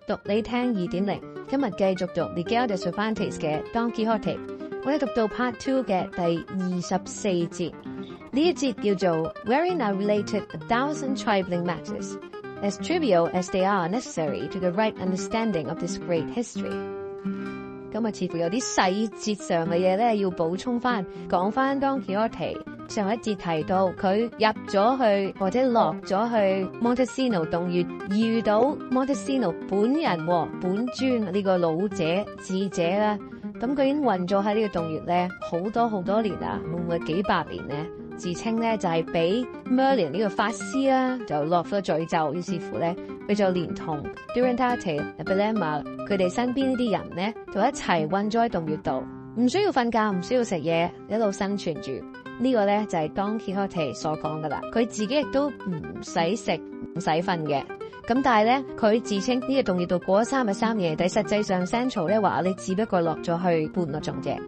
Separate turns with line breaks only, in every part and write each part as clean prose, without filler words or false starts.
讀你聽2.0，今日繼續讀 Miguel de Cervantes 嘅 Don Quixote， 我哋讀到 Part 2嘅第24節，呢一節叫做 Wherein are related 1,000 trifling matters, as trivial as they are necessary to the right understanding of this great history。咁啊，似乎有啲細節上嘅嘢咧，要補充翻，講翻 Don Quixote。上一節提到佢入咗去或者落咗去 Montesino 洞穴，遇到 Montesino 本人本尊呢個老者智者啦。咁佢已經混咗喺呢個洞穴咧好多年啦，會唔會幾百年咧？自稱咧就係俾 Merlin 呢個法師啦，就落咗詛咒，於是乎咧佢就連同 Durandate、Belema 佢哋身邊呢啲人咧，就一齊混咗喺洞穴度，唔需要瞓覺，唔需要食嘢，一路生存住。呢個咧就係 Don Quixote 所講噶啦，佢自己亦都唔使食唔使瞓嘅。咁但係咧，佢自稱呢個洞穴度過咗3日3夜，但實際上 Sancho 咧話你只不過落咗去半個鐘啫。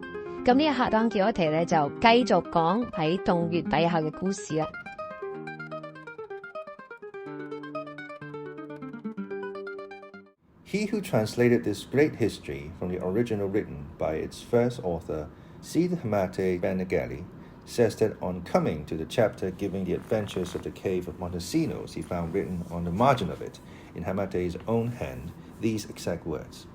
咁呢一刻 Don Quixote 咧就繼續講喺洞穴底下嘅故事啦。
He who translated this great history from the original written by its first author, Cide Hamete Benengeli, says that on coming to the chapter giving the adventures of the cave of Montesinos, he found written on the margin of it, in Hamete's own hand, these exact words: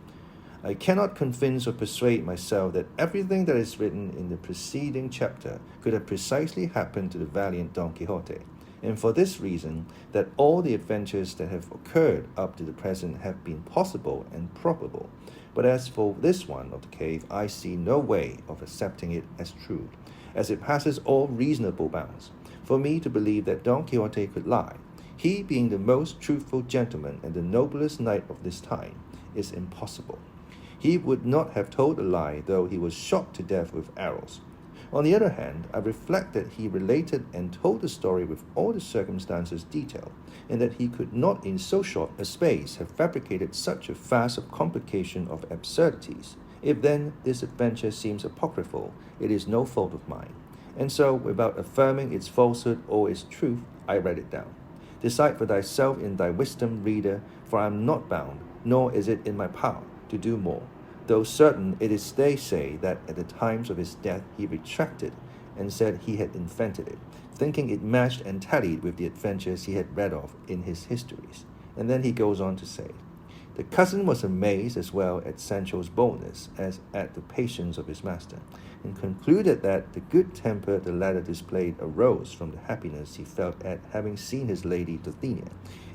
I cannot convince or persuade myself that everything that is written in the preceding chapter could have precisely happened to the valiant Don Quixote, and for this reason, that all the adventures that have occurred up to the present have been possible and probable. But as for this one of the cave, I see no way of accepting it as true, as it passes all reasonable bounds. For me to believe that Don Quixote could lie, he being the most truthful gentleman and the noblest knight of this time, is impossible. He would not have told a lie, though he was shot to death with arrows. On the other hand, I reflect that he related and told the story with all the circumstances detailed, and that he could not in so short a space have fabricated such a vast of complication of absurdities. If then this adventure seems apocryphal, it is no fault of mine. And so, without affirming its falsehood or its truth, I write it down. Decide for thyself in thy wisdom, reader, for I am not bound, nor is it in my power, to do more. Though certain it is they say that at the times of his death he retracted and said he had invented it, thinking it matched and tallied with the adventures he had read of in his histories. And then he goes on to say, the cousin was amazed as well at Sancho's boldness as at the patience of his master, and concluded that the good temper the latter displayed arose from the happiness he felt at having seen his lady Dulcinea,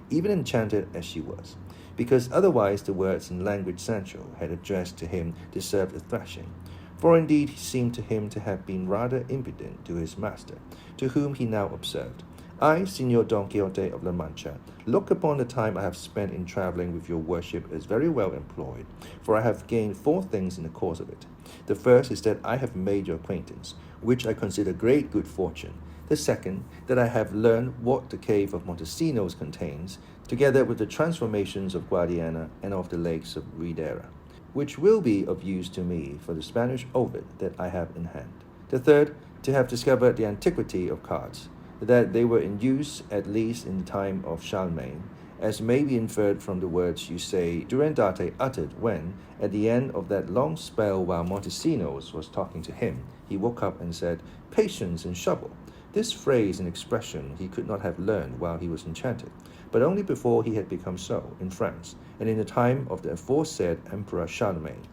even enchanted as she was, because otherwise the words and language Sancho had addressed to him deserved a thrashing. For indeed he seemed to him to have been rather impudent to his master, to whom he now observed, I, Señor Don Quixote of La Mancha, look upon the time I have spent in travelling with your worship as very well employed, for I have gained 4 things in the course of it. The first is that I have made your acquaintance, which I consider great good fortune. The second, that I have learned what the cave of Montesinos contains, together with the transformations of Guadiana and of the lakes of Ruidera, which will be of use to me for the Spanish Ovid that I have in hand. The third, to have discovered the antiquity of cards, that they were in use at least in the time of Charlemagne, as may be inferred from the words you say Durandate uttered when, at the end of that long spell while Montesinos was talking to him, he woke up and said, patience and shovel. This phrase and expression he could not have learned while he was enchanted, but only before he had become so in France, and in the time of the aforesaid Emperor Charlemagne.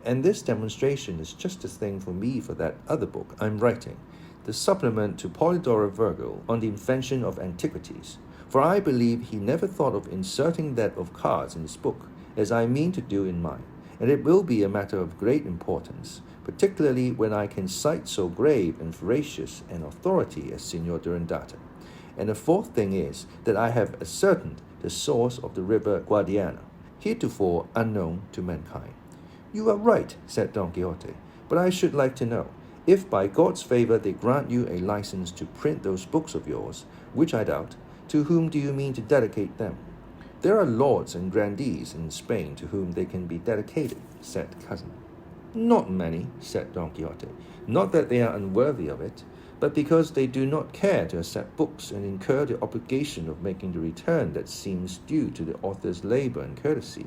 And this demonstration is just the thing for me for that other book I'm writing, the supplement to Polydora Virgil on the invention of antiquities, for I believe he never thought of inserting that of cards in his book, as I mean to do in mine, and it will be a matter of great importance, particularly when I can cite so grave and veracious an authority as Signor Durandata. And the fourth thing is that I have ascertained the source of the river Guadiana, heretofore unknown to mankind. You are right, said Don Quixote, but I should like to know, if by God's favour they grant you a license to print those books of yours, which I doubt, to whom do you mean to dedicate them? There are lords and grandees in Spain to whom they can be dedicated, said the cousin. Not many, said Don Quixote, not that they are unworthy of it, but because they do not care to accept books and incur the obligation of making the return that seems due to the author's labour and courtesy.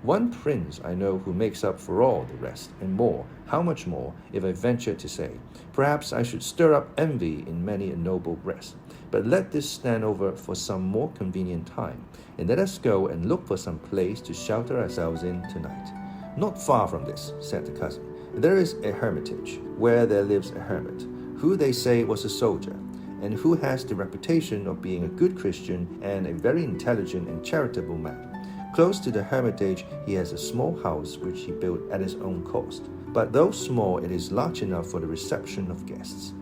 One prince I know who makes up for all the rest, and more, how much more, if I venture to say. Perhaps I should stir up envy in many a noble breast. But let this stand over for some more convenient time, and let us go and look for some place to shelter ourselves in tonight. Not far from this, said the cousin, there is a hermitage, where there lives a hermit, who they say was a soldier, and who has the reputation of being a good Christian and a very intelligent and charitable man. Close to the hermitage he has a small house which he built at his own cost, but though small it is large enough for the reception of guests.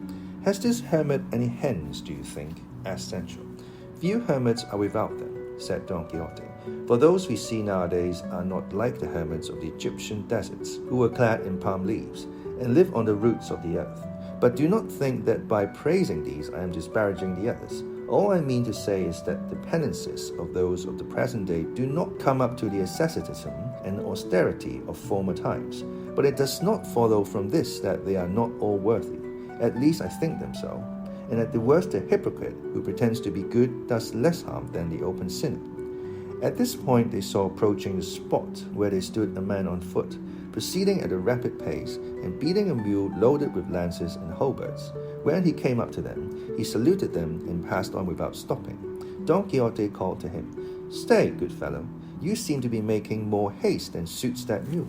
Has this hermit any hens, do you think? Asked Sancho. Few hermits are without them, said Don Quixote, for those we see nowadays are not like the hermits of the Egyptian deserts, who were clad in palm leaves, and live on the roots of the earth. But do not think that by praising these I am disparaging the others. All I mean to say is that the penances of those of the present day do not come up to the asceticism and austerity of former times. But it does not follow from this that they are not all worthy. At least I think them so. And at the worst a hypocrite who pretends to be good does less harm than the open sinner. At this point they saw approaching the spot where they stood a man on foot, proceeding at a rapid pace and beating a mule loaded with lances and halberds. When he came up to them, he saluted them and passed on without stopping. Don Quixote called to him, "Stay, good fellow, you seem to be making more haste than suits that mule."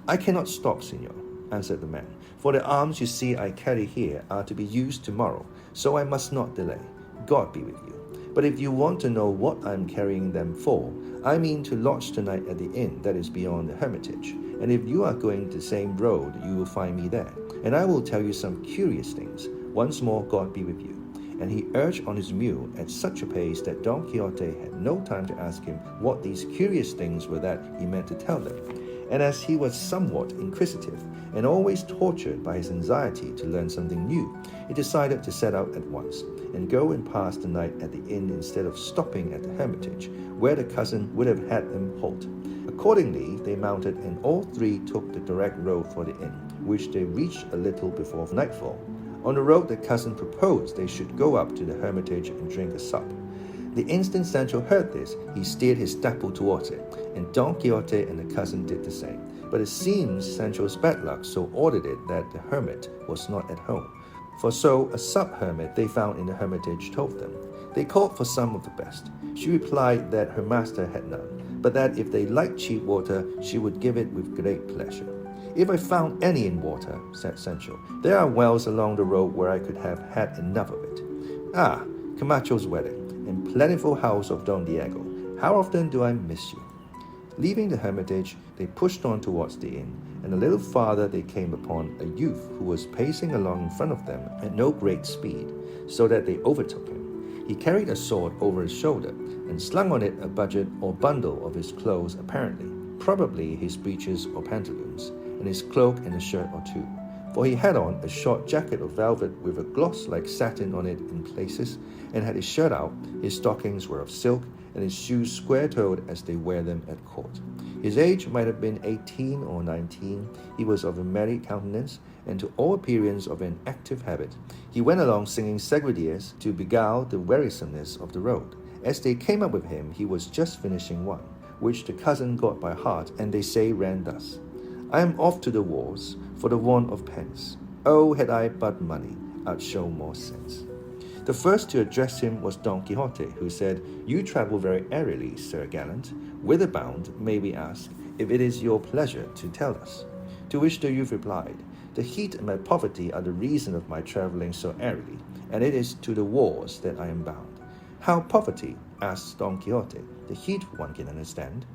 "I cannot stop, senor," answered the man, "for the arms you see I carry here are to be used tomorrow, so I must not delay. God be with you. But if you want to know what I am carrying them for, I mean to lodge tonight at the inn that is beyond the hermitage, and if you are going the same road, you will find me there, and I will tell you some curious things. Once more, God be with you." And he urged on his mule at such a pace that Don Quixote had no time to ask him what these curious things were that he meant to tell them. And as he was somewhat inquisitive, and always tortured by his anxiety to learn something new, he decided to set out at once, and go and pass the night at the inn instead of stopping at the hermitage, where the cousin would have had them halt. Accordingly, they mounted, and all three took the direct road for the inn, which they reached a little before nightfall. On the road the cousin proposed they should go up to the hermitage and drink a sup. The instant Sancho heard this, he steered his dapple towards it, and Don Quixote and the cousin did the same. But it seems Sancho's bad luck so ordered it that the hermit was not at home. For so a sub-hermit they found in the hermitage told them. They called for some of the best. She replied that her master had none, but that if they liked cheap water, she would give it with great pleasure. "If I found any in water," said Sancho, "there are wells along the road where I could have had enough of it. Ah, Camacho's wedding, and plentiful house of Don Diego, how often do I miss you?" Leaving the hermitage, they pushed on towards the inn, and a little farther they came upon a youth who was pacing along in front of them at no great speed, so that they overtook him. He carried a sword over his shoulder, and slung on it a budget or bundle of his clothes apparently, probably his breeches or pantaloons, and his cloak and a shirt or two. For he had on a short jacket of velvet with a gloss like satin on it in places, and had his shirt out, his stockings were of silk, and his shoes square-toed as they wear them at court. His age might have been 18 or 19. He was of a merry countenance, and to all appearance of an active habit. He went along singing seguidillas to beguile the wearisomeness of the road. As they came up with him, he was just finishing one, which the cousin got by heart, and they say ran thus: "I am off to the wars, for the want of pence. Oh, had I but money, I'd show more sense." The first to address him was Don Quixote, who said, "You travel very airily, Sir Gallant. Whither bound, may we ask, if it is your pleasure to tell us?" To which the youth replied, "The heat and my poverty are the reason of my travelling so airily, and it is to the wars that I am bound." "How poverty?" asked Don Quixote. "The heat one can understand."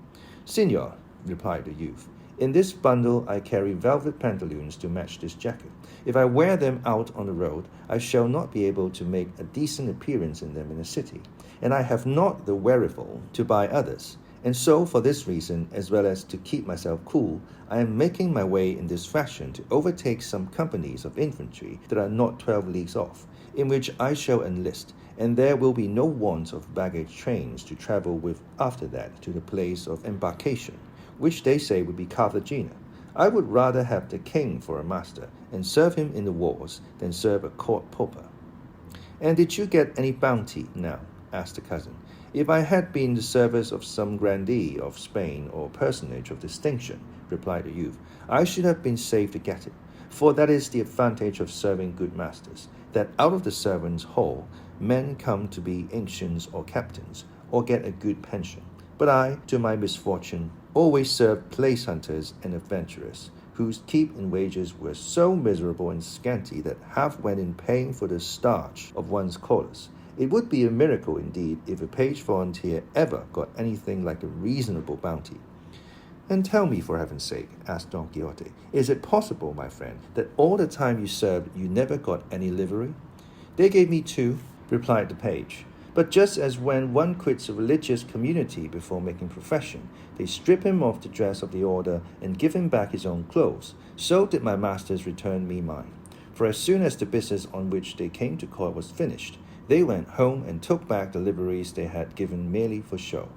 "Signor," replied the youth, "in this bundle I carry velvet pantaloons to match this jacket. If I wear them out on the road, I shall not be able to make a decent appearance in them in the city, and I have not the wherewithal to buy others. And so, for this reason, as well as to keep myself cool, I am making my way in this fashion to overtake some companies of infantry that are not 12 leagues off, in which I shall enlist, and there will be no want of baggage trains to travel with after that to the place of embarkation, which they say would be Carthagena. I would rather have the king for a master, and serve him in the wars, than serve a court pauper." "And did you get any bounty now?" asked the cousin. If I had been in the service of some grandee of Spain or personage of distinction, replied the youth, I should have been safe to get it. For that is the advantage of serving good masters, that out of the servants' hall men come to be ancients or captains, or get a good pension. But I, to my misfortune, always served place hunters and adventurers, whose keep and wages were so miserable and scanty that half went in paying for the starch of one's collars. It would be a miracle indeed if a page volunteer ever got anything like a reasonable bounty. And tell me, for heaven's sake, asked Don Quixote, is it possible, my friend, that all the time you served you never got any livery? They gave me 2, replied the page. But just as when one quits a religious community before making profession, they strip him of the dress of the order and give him back his own clothes, so did my masters return me mine. For as soon as the business on which they came to court was finished, they went home and took back the liveries they had given merely for show.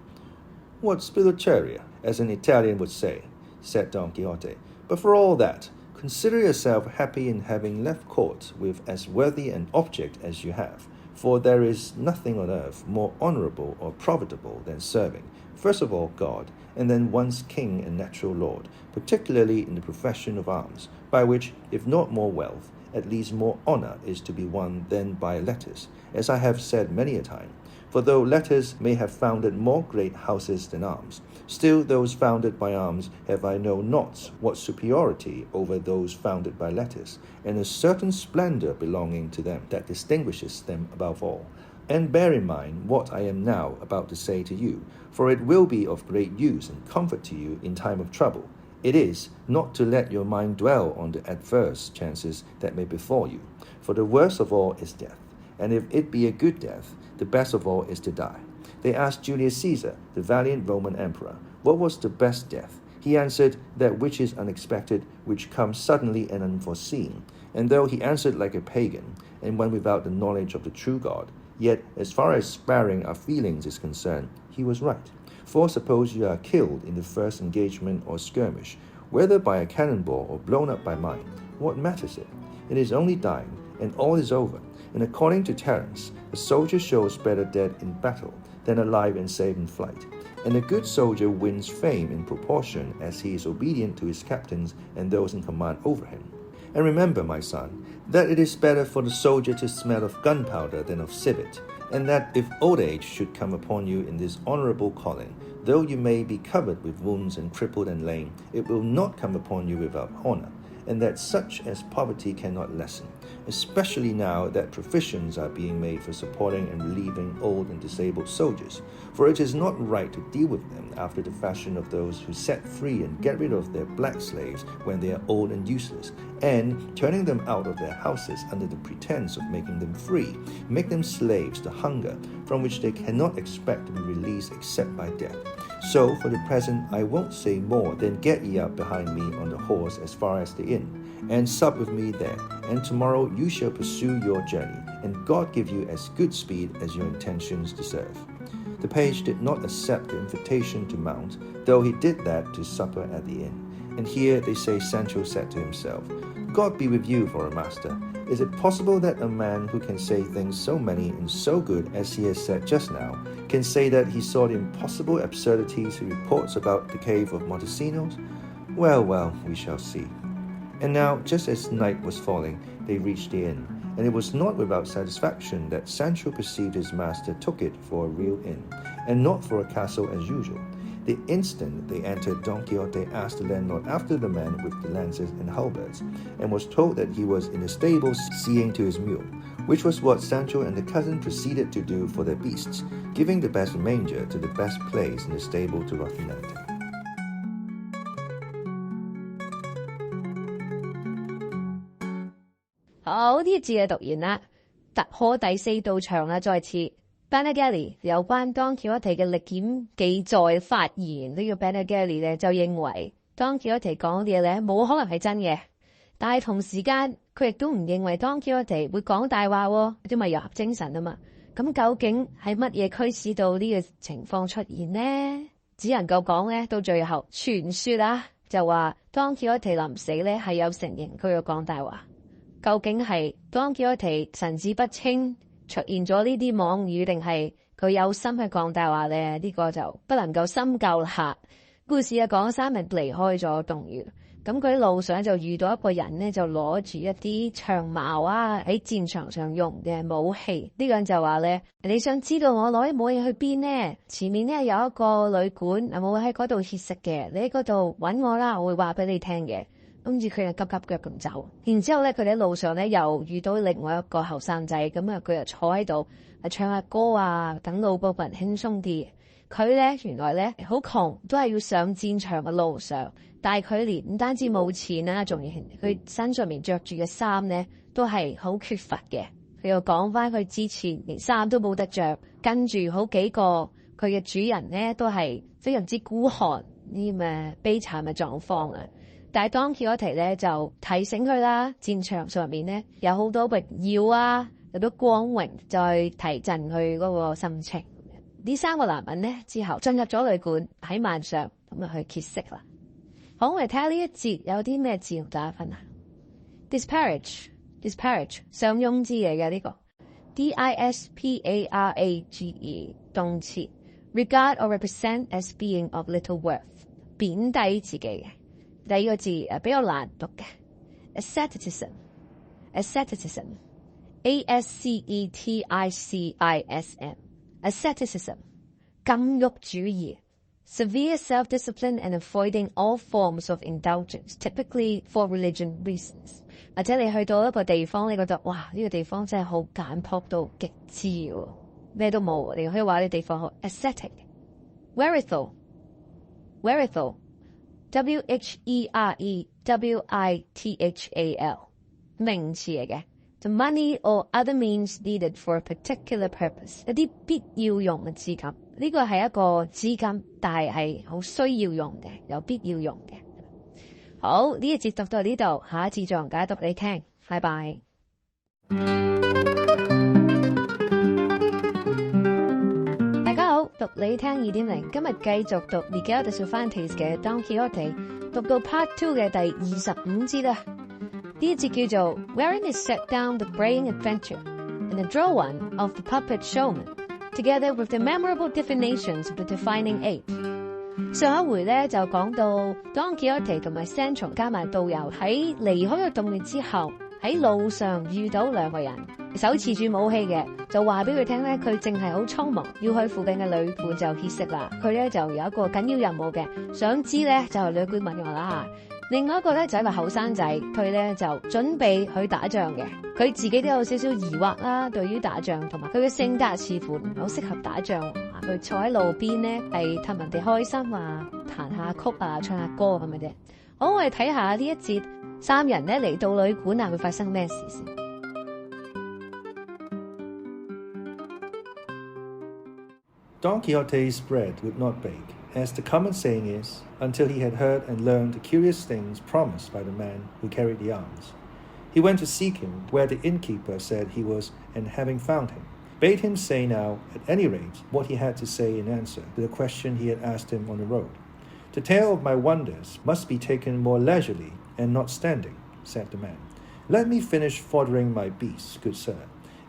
What spilloteria, as an Italian would say, said Don Quixote. But for all that, consider yourself happy in having left court with as worthy an object as you have. For there is nothing on earth more honourable or profitable than serving, first of all God, and then one's king and natural lord, particularly in the profession of arms, by which, if not more wealth, at least more honour is to be won than by letters, as I have said many a time. For though letters may have founded more great houses than arms, still those founded by arms have I know not what superiority over those founded by letters, and a certain splendour belonging to them that distinguishes them above all. And bear in mind what I am now about to say to you, for it will be of great use and comfort to you in time of trouble. It is not to let your mind dwell on the adverse chances that may befall you, for the worst of all is death, and if it be a good death, the best of all is to die. They asked Julius Caesar, the valiant Roman emperor, what was the best death? He answered, that which is unexpected, which comes suddenly and unforeseen. And though he answered like a pagan, and one without the knowledge of the true God, yet as far as sparing our feelings is concerned, he was right. For suppose you are killed in the first engagement or skirmish, whether by a cannonball or blown up by mine, what matters it? It is only dying, and all is over. And according to Terence, a soldier shows better dead in battle than alive and safe in flight. And a good soldier wins fame in proportion as he is obedient to his captains and those in command over him. And remember, my son, that it is better for the soldier to smell of gunpowder than of civet, and that if old age should come upon you in this honourable calling, though you may be covered with wounds and crippled and lame, it will not come upon you without honour, and that such as poverty cannot lessen, especially now that provisions are being made for supporting and relieving old and disabled soldiers. For it is not right to deal with them after the fashion of those who set free and get rid of their black slaves when they are old and useless, and, turning them out of their houses under the pretence of making them free, make them slaves to hunger, from which they cannot expect to be released except by death. So, for the present, I won't say more than get ye up behind me on the horse as far as the inn, and sup with me there, and tomorrow you shall pursue your journey, and God give you as good speed as your intentions deserve. The page did not accept the invitation to mount, though he did that to supper at the inn. And here they say Sancho said to himself, God be with you for a master. Is it possible that a man who can say things so many and so good as he has said just now, can say that he saw the impossible absurdities he reports about the cave of Montesinos? Well, we shall see. And now, just as night was falling, they reached the inn, and it was not without satisfaction that Sancho perceived his master took it for a real inn, and not for a castle as usual. The instant they entered, Don Quixote asked the landlord after the man with the lances and halberds, and was told that he was in the stables seeing to his mule, which was what Sancho and the cousin proceeded to do for their beasts, giving the best manger to the best place in the stable to Rocinante.
好，呢節嘅讀完啦，突破第4道牆啦，再次。Benengeli 有關 Don Quixote 嘅歷險記載發言，呢個 Benengeli 咧就認為 Don Quixote 講嘅嘢咧冇可能係真嘅，但係同時間佢亦都唔認為 Don Quixote 會講大話喎，因為遊俠精神啊嘛。咁究竟係乜嘢驅使到呢個情況出現呢？只能夠講咧，到最後傳說啊，就話 Don Quixote 臨死咧係有承認佢有講大話。究竟係 Don Quixote 神志不清，出現咗呢啲妄語，定係佢有心去講大話呢？呢個就不能夠深究啦。故事講三人離開咗洞穴，咁佢喺路上就遇到一個人呢，就攞住一啲長矛啊，喺戰場上用嘅武器。呢個人就話呢，你想知道我攞啲武器去邊呢？前面呢有一個旅館，我會喺嗰度歇息嘅，你喺嗰度揾我啦，我會話俾你聽嘅。跟住佢就急急腳咁走，然之後咧佢哋喺路上咧又遇到另外一個後生仔，咁啊佢就坐喺度唱下歌啊，等路過人輕鬆啲。佢咧原來咧好窮，都係要上戰場嘅路上，但係佢連唔單止冇錢啦，仲要佢身上面着住嘅衫咧都係好缺乏嘅。佢又講翻佢之前連衫都冇得着，跟住好幾個佢嘅主人咧都係非常之孤寒，呢咁悲慘嘅狀況啊！但係當 Quixote 咧就提醒佢啦，戰場上面咧有好多榮耀啊，有好多光榮，再提振佢嗰個心情。呢三個男人咧之後進入咗旅館，喺晚上咁啊去歇息啦。好，我哋睇下呢一節有啲咩字同大家分享。disparage 上庸之嘢嘅呢個 disparage 動詞 regard or represent as being of little worth 貶低自己嘅。第二個字比較難讀嘅 asceticism asceticism 禁欲主義 severe self-discipline and avoiding all forms of indulgence typically for religion reasons。 或者你去到一個地方，你覺得哇呢個地方真係好簡樸到極致喎，咩都冇，你可以話呢個地方好 ascetic。 wherewithal wherewithal 名詞嚟嘅 the money or other means needed for a particular purpose 一啲必要用嘅資金，呢個係一個資金，但係好需要用嘅，有必要用嘅。好，呢一節讀到呢度，下一次再解讀你聽，拜拜。大家好，讀你聽 2.0， 今日繼續讀 Miguel de Cervantes 嘅 Don Quixote， 讀到 Part 2 嘅第25節啦。呢一節叫做 Wherein is set down the braying adventure and the droll one of the puppet showman, together with the memorable divinations of the defining ape。 上一回咧就講到 Don Quixote 同埋 Sancho 加埋導遊喺離開咗洞穴之後，喺路上遇到兩個人，手持住武器嘅，就話俾佢聽咧，佢淨係好匆忙要去附近嘅旅館就歇息啦。佢咧就有一個緊要任務嘅，想知咧就旅館問我啦。另外一個咧就係個後生仔，佢咧就準備去打仗嘅，佢自己都有少少疑惑啦，對於打仗同埋佢嘅性格似乎唔係好適合打仗。佢坐喺路邊咧係氹人哋開心啊，彈下曲啊，唱下歌咁嘅啫。好，我哋睇下呢一節三人咧嚟到旅館啊，會發生咩事先。
Don Quixote's bread would not bake, as the common saying is, until he had heard and learned the curious things promised by the man who carried the arms. He went to seek him where the innkeeper said he was, and having found him, bade him say now, at any rate, what he had to say in answer to the question he had asked him on the road. The tale of my wonders must be taken more leisurely and not standing, said the man. Let me finish foddering my beasts, good sir,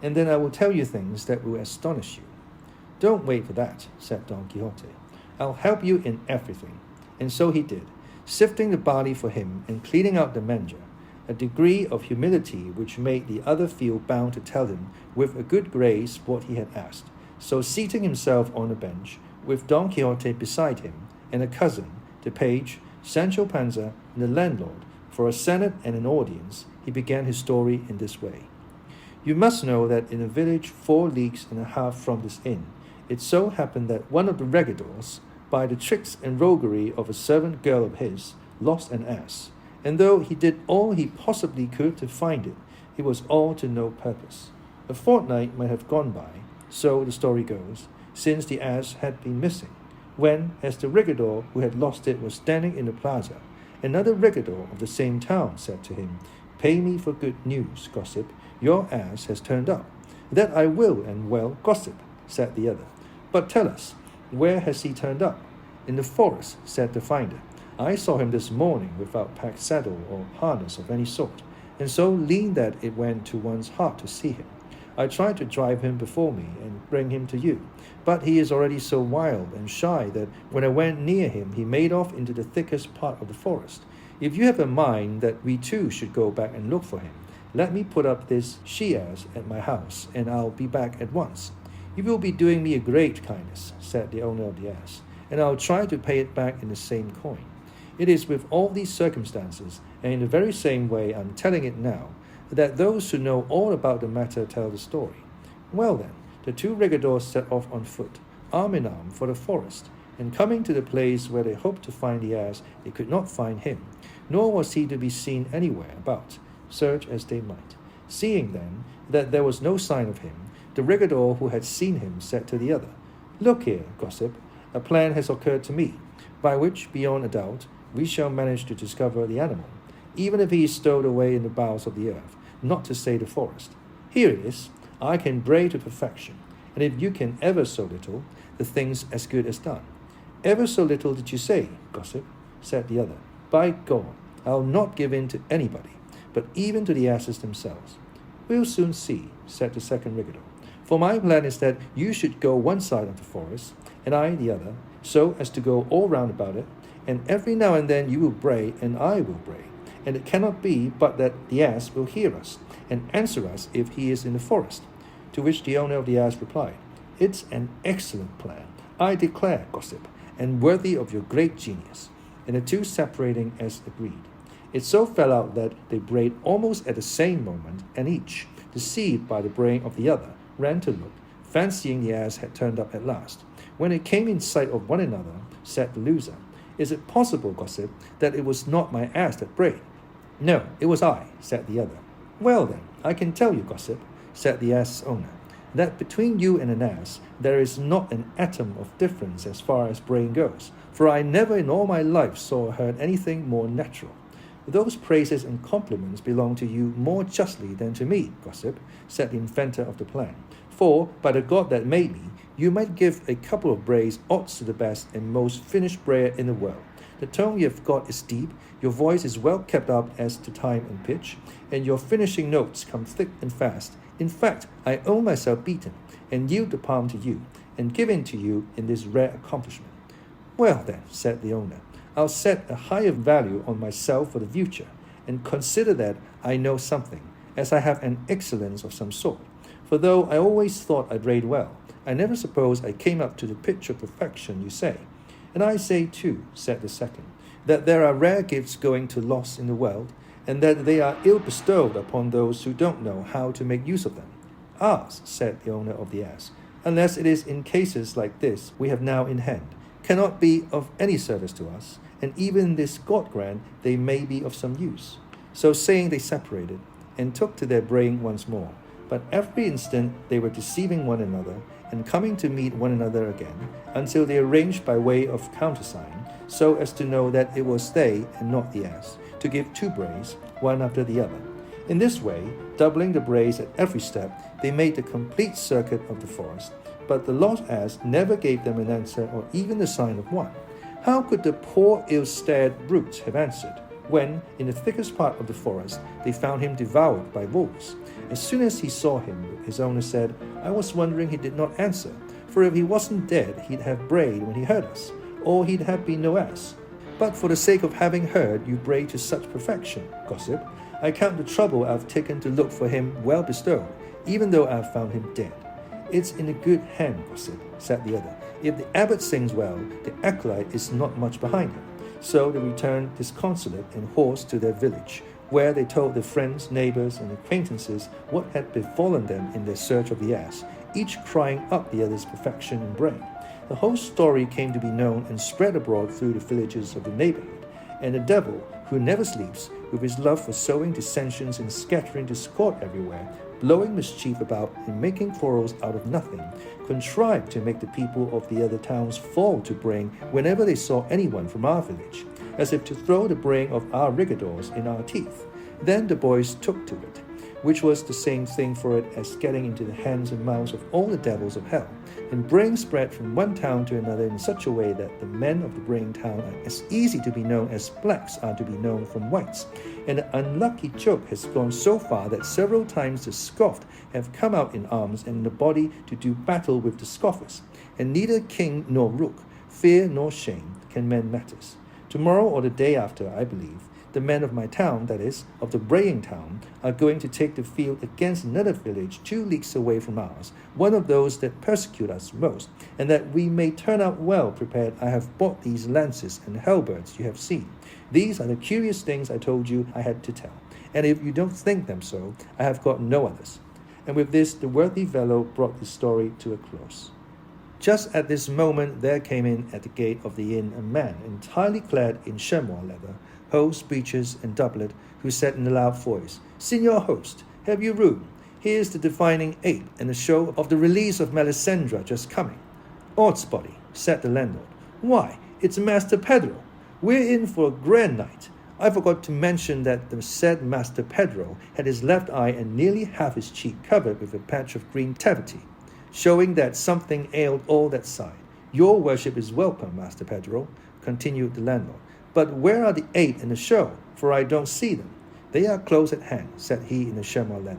and then I will tell you things that will astonish you. Don't wait for that, said Don Quixote. I'll help you in everything. And so he did, sifting the barley for him and cleaning out the manger, a degree of humility which made the other feel bound to tell him with a good grace what he had asked. So seating himself on a bench, with Don Quixote beside him, and a cousin, the page, Sancho Panza, and the landlord, for a senate and an audience, he began his story in this way. You must know that in a village 4 leagues and a half from this inn, it so happened that one of the regidors, by the tricks and roguery of a servant girl of his, lost an ass, and though he did all he possibly could to find it, it was all to no purpose. A fortnight might have gone by, so the story goes, since the ass had been missing, when, as the regidor who had lost it was standing in the plaza, another regidor of the same town said to him, Pay me for good news, gossip, your ass has turned up. That I will, and well, gossip, said the other. But tell us, where has he turned up? In the forest, said the finder. I saw him this morning without packed saddle or harness of any sort, and so lean that it went to one's heart to see him. I tried to drive him before me and bring him to you, but he is already so wild and shy that when I went near him, he made off into the thickest part of the forest. If you have a mind that we too should go back and look for him, let me put up this she-ass at my house, and I'll be back at once. You will be doing me a great kindness, said the owner of the ass, and I'll try to pay it back in the same coin. It is with all these circumstances, and in the very same way I'm telling it now, that those who know all about the matter tell the story. Well then, the two rigators set off on foot, arm in arm, for the forest, and coming to the place where they hoped to find the ass, they could not find him, nor was he to be seen anywhere about, search as they might. Seeing then that there was no sign of him, the rigador who had seen him said to the other, Look here, gossip, a plan has occurred to me, by which, beyond a doubt, we shall manage to discover the animal, even if he is stowed away in the bowels of the earth, not to say the forest. Here it is. I can bray to perfection, and if you can ever so little, the thing's as good as done. Ever so little did you say, gossip? Said the other. By God, I'll not give in to anybody, but even to the asses themselves. We'll soon see, said the second rigador. For my plan is that you should go one side of the forest, and I the other, so as to go all round about it, and every now and then you will bray, and I will bray. And it cannot be but that the ass will hear us, and answer us if he is in the forest. To which the owner of the ass replied, It's an excellent plan, I declare, gossip, and worthy of your great genius. And the two separating as agreed. It so fell out that they brayed almost at the same moment, and each, deceived by the braying of the other, ran to look, fancying the ass had turned up at last. When it came in sight of one another, said the loser, Is it possible, gossip, that it was not my ass that brayed? No, it was I, said the other. Well then, I can tell you, gossip, said the ass's owner, that between you and an ass there is not an atom of difference as far as braying goes, for I never in all my life saw or heard anything more natural. Those praises and compliments belong to you more justly than to me, gossip, said the inventor of the plan. For, by the God that made me, you might give a couple of brays odds to the best and most finished brayer in the world. The tone you have got is deep, your voice is well kept up as to time and pitch, and your finishing notes come thick and fast. In fact, I own myself beaten, and yield the palm to you, and give in to you in this rare accomplishment. Well then, said the owner, I'll set a higher value on myself for the future, and consider that I know something, as I have an excellence of some sort. For though I always thought I brayed well, I never supposed I came up to the pitch of perfection you say. And I say too, said the second, that there are rare gifts going to loss in the world, and that they are ill bestowed upon those who don't know how to make use of them. Ours, said the owner of the ass, unless it is in cases like this we have now in hand, cannot be of any service to us, and even in this God grant they may be of some use. So saying, they separated, and took to their braying once more. But every instant they were deceiving one another, and coming to meet one another again, until they arranged by way of countersign, so as to know that it was they and not the ass, to give two brays, one after the other. In this way, doubling the brays at every step, they made the complete circuit of the forest, but the lost ass never gave them an answer or even the sign of one. How could the poor ill-starred brute have answered, when, in the thickest part of the forest, they found him devoured by wolves? As soon as he saw him, his owner said, I was wondering he did not answer, for if he wasn't dead, he'd have brayed when he heard us, or he'd have been no ass. But for the sake of having heard you bray to such perfection, gossip, I count the trouble I've taken to look for him well bestowed, even though I've found him dead. It's in a good hand, gossip, said the other. If the abbot sings well, the acolyte is not much behind him. So they returned disconsolate and hoarse to their village, where they told their friends, neighbors, and acquaintances what had befallen them in their search of the ass, each crying up the other's perfection in braying. The whole story came to be known and spread abroad through the villages of the neighborhood, and the devil, who never sleeps, with his love for sowing dissensions and scattering discord everywhere, blowing mischief about and making quarrels out of nothing, contrived to make the people of the other towns fall to braying whenever they saw anyone from our village, as if to throw the braying of our rigadors in our teeth. Then the boys took to it. which was the same thing for it as getting into the hands and mouths of all the devils of hell, and braying spread from one town to another in such a way that the men of the braying town are as easy to be known as blacks are to be known from whites. And the unlucky joke has gone so far that several times the scoffed have come out in arms and in the body to do battle with the scoffers. And neither king nor rook, fear nor shame, can mend matters. Tomorrow or the day after, I believe, the men of my town, that is, of the braying town, are going to take the field against another village 2 leagues away from ours, one of those that persecute us most, and that we may turn out well prepared, I have bought these lances and halberds you have seen. These are the curious things I told you I had to tell, and if you don't think them so, I have got no others. And with this, the worthy fellow brought his story to a close. Just at this moment, there came in at the gate of the inn a man entirely clad in chamois leather, hose, breeches, and doublet, who said in a loud voice, "Signor host, have you room? Here's the defining ape and the show of the release of Melisendra just coming." "Ormsby," said the landlord. "Why, it's Master Pedro. We're in for a grand night. I forgot to mention that the said Master Pedro had his left eye and nearly half his cheek covered with a patch of green taffety, showing that something ailed all that side. Your worship is welcome, Master Pedro," continued the landlord. "But where are the ape and the show? For I don't see them." "They are close at hand," said he in the chamois leather.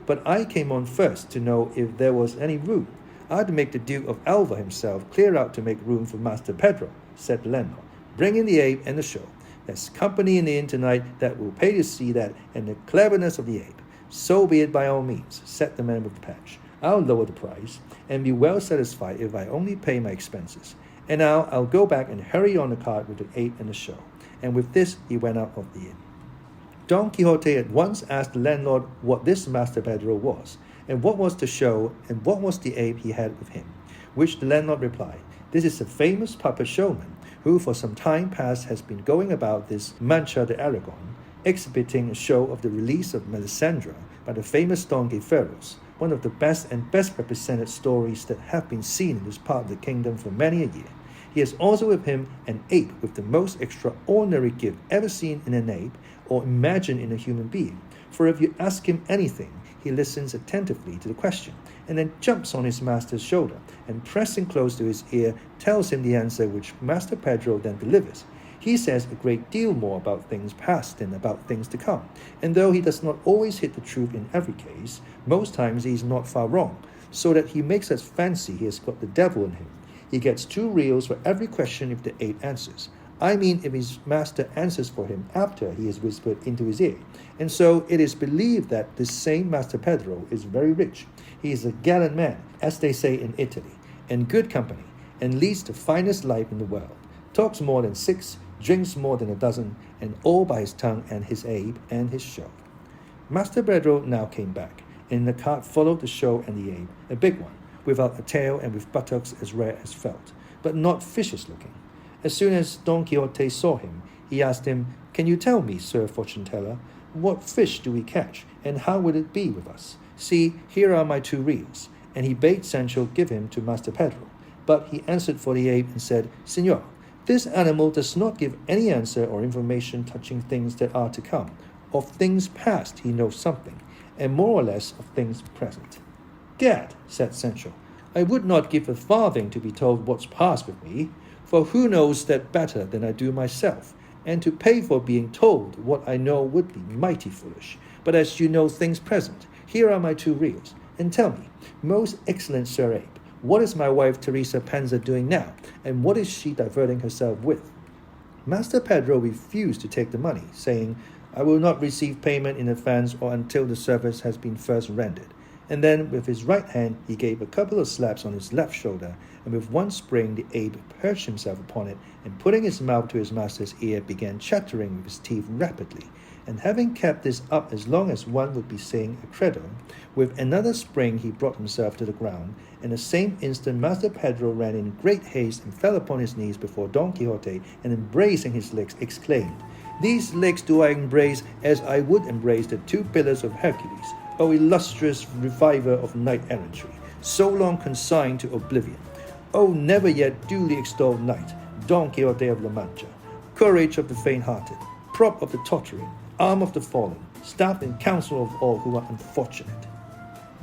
"But I came on first to know if there was any room. I'd make the Duke of Alva himself clear out to make room for Master Pedro," said the landlord. "Bring in the ape and the show. There's company in the inn tonight that will pay to see that and the cleverness of the ape." "So be it by all means," said the man with the patch. "I'll lower the price, and be well satisfied if I only pay my expenses. And now I'll go back and hurry on the cart with the ape and the show." And with this he went out of the inn. Don Quixote at once asked the landlord what this Master Pedro was, and what was the show, and what was the ape he had with him. Which the landlord replied, "This is a famous puppet showman, who for some time past has been going about this Mancha de Aragon, exhibiting a show of the release of Melisendra by the famous Don Gayferos, one of the best and best represented stories that have been seen in this part of the kingdom for many a year. He has also with him an ape with the most extraordinary gift ever seen in an ape or imagined in a human being. For if you ask him anything, he listens attentively to the question, and then jumps on his master's shoulder, and pressing close to his ear, tells him the answer, which Master Pedro then delivers. He says a great deal more about things past than about things to come, and though he does not always hit the truth in every case, most times he is not far wrong, so that he makes us fancy he has got the devil in him. He gets 2 reals for every question if the ape answers. I mean, if his master answers for him after he has whispered into his ear. And so it is believed that this same Master Pedro is very rich. He is a gallant man, as they say in Italy, and good company, and leads the finest life in the world. Talks more than 6, drinks more than a dozen, and all by his tongue and his ape and his show." Master Pedro now came back, and in the cart followed the show and the ape, a big one, without a tail and with buttocks as rare as felt, but not vicious looking. As soon as Don Quixote saw him, he asked him, "Can you tell me, Sir Fortune-teller, what fish do we catch, and how will it be with us? See, here are my 2 reels." And he bade Sancho give him to Master Pedro. But he answered for the ape and said, "Signor, this animal does not give any answer or information touching things that are to come. Of things past he knows something, and more or less of things present." "Gad," said Sancho, "I would not give a farthing to be told what's past with me, for who knows that better than I do myself? And to pay for being told what I know would be mighty foolish. But as you know things present, here are my 2 reels. And tell me, most excellent Sir Ape, what is my wife Teresa Panza doing now, and what is she diverting herself with?" Master Pedro refused to take the money, saying, "I will not receive payment in advance or until the service has been first rendered." And then with his right hand he gave a couple of slaps on his left shoulder, and with one spring the ape perched himself upon it, and putting his mouth to his master's ear began chattering with his teeth rapidly. And having kept this up as long as one would be saying a credo, with another spring he brought himself to the ground, and the same instant Master Pedro ran in great haste and fell upon his knees before Don Quixote, and embracing his legs exclaimed, "These legs do I embrace as I would embrace the 2 pillars of Hercules, O illustrious reviver of knight-errantry, so long consigned to oblivion. O never yet duly extolled knight, Don Quixote of La Mancha, courage of the faint-hearted, prop of the tottering, arm of the fallen, staff and counsel of all who are unfortunate.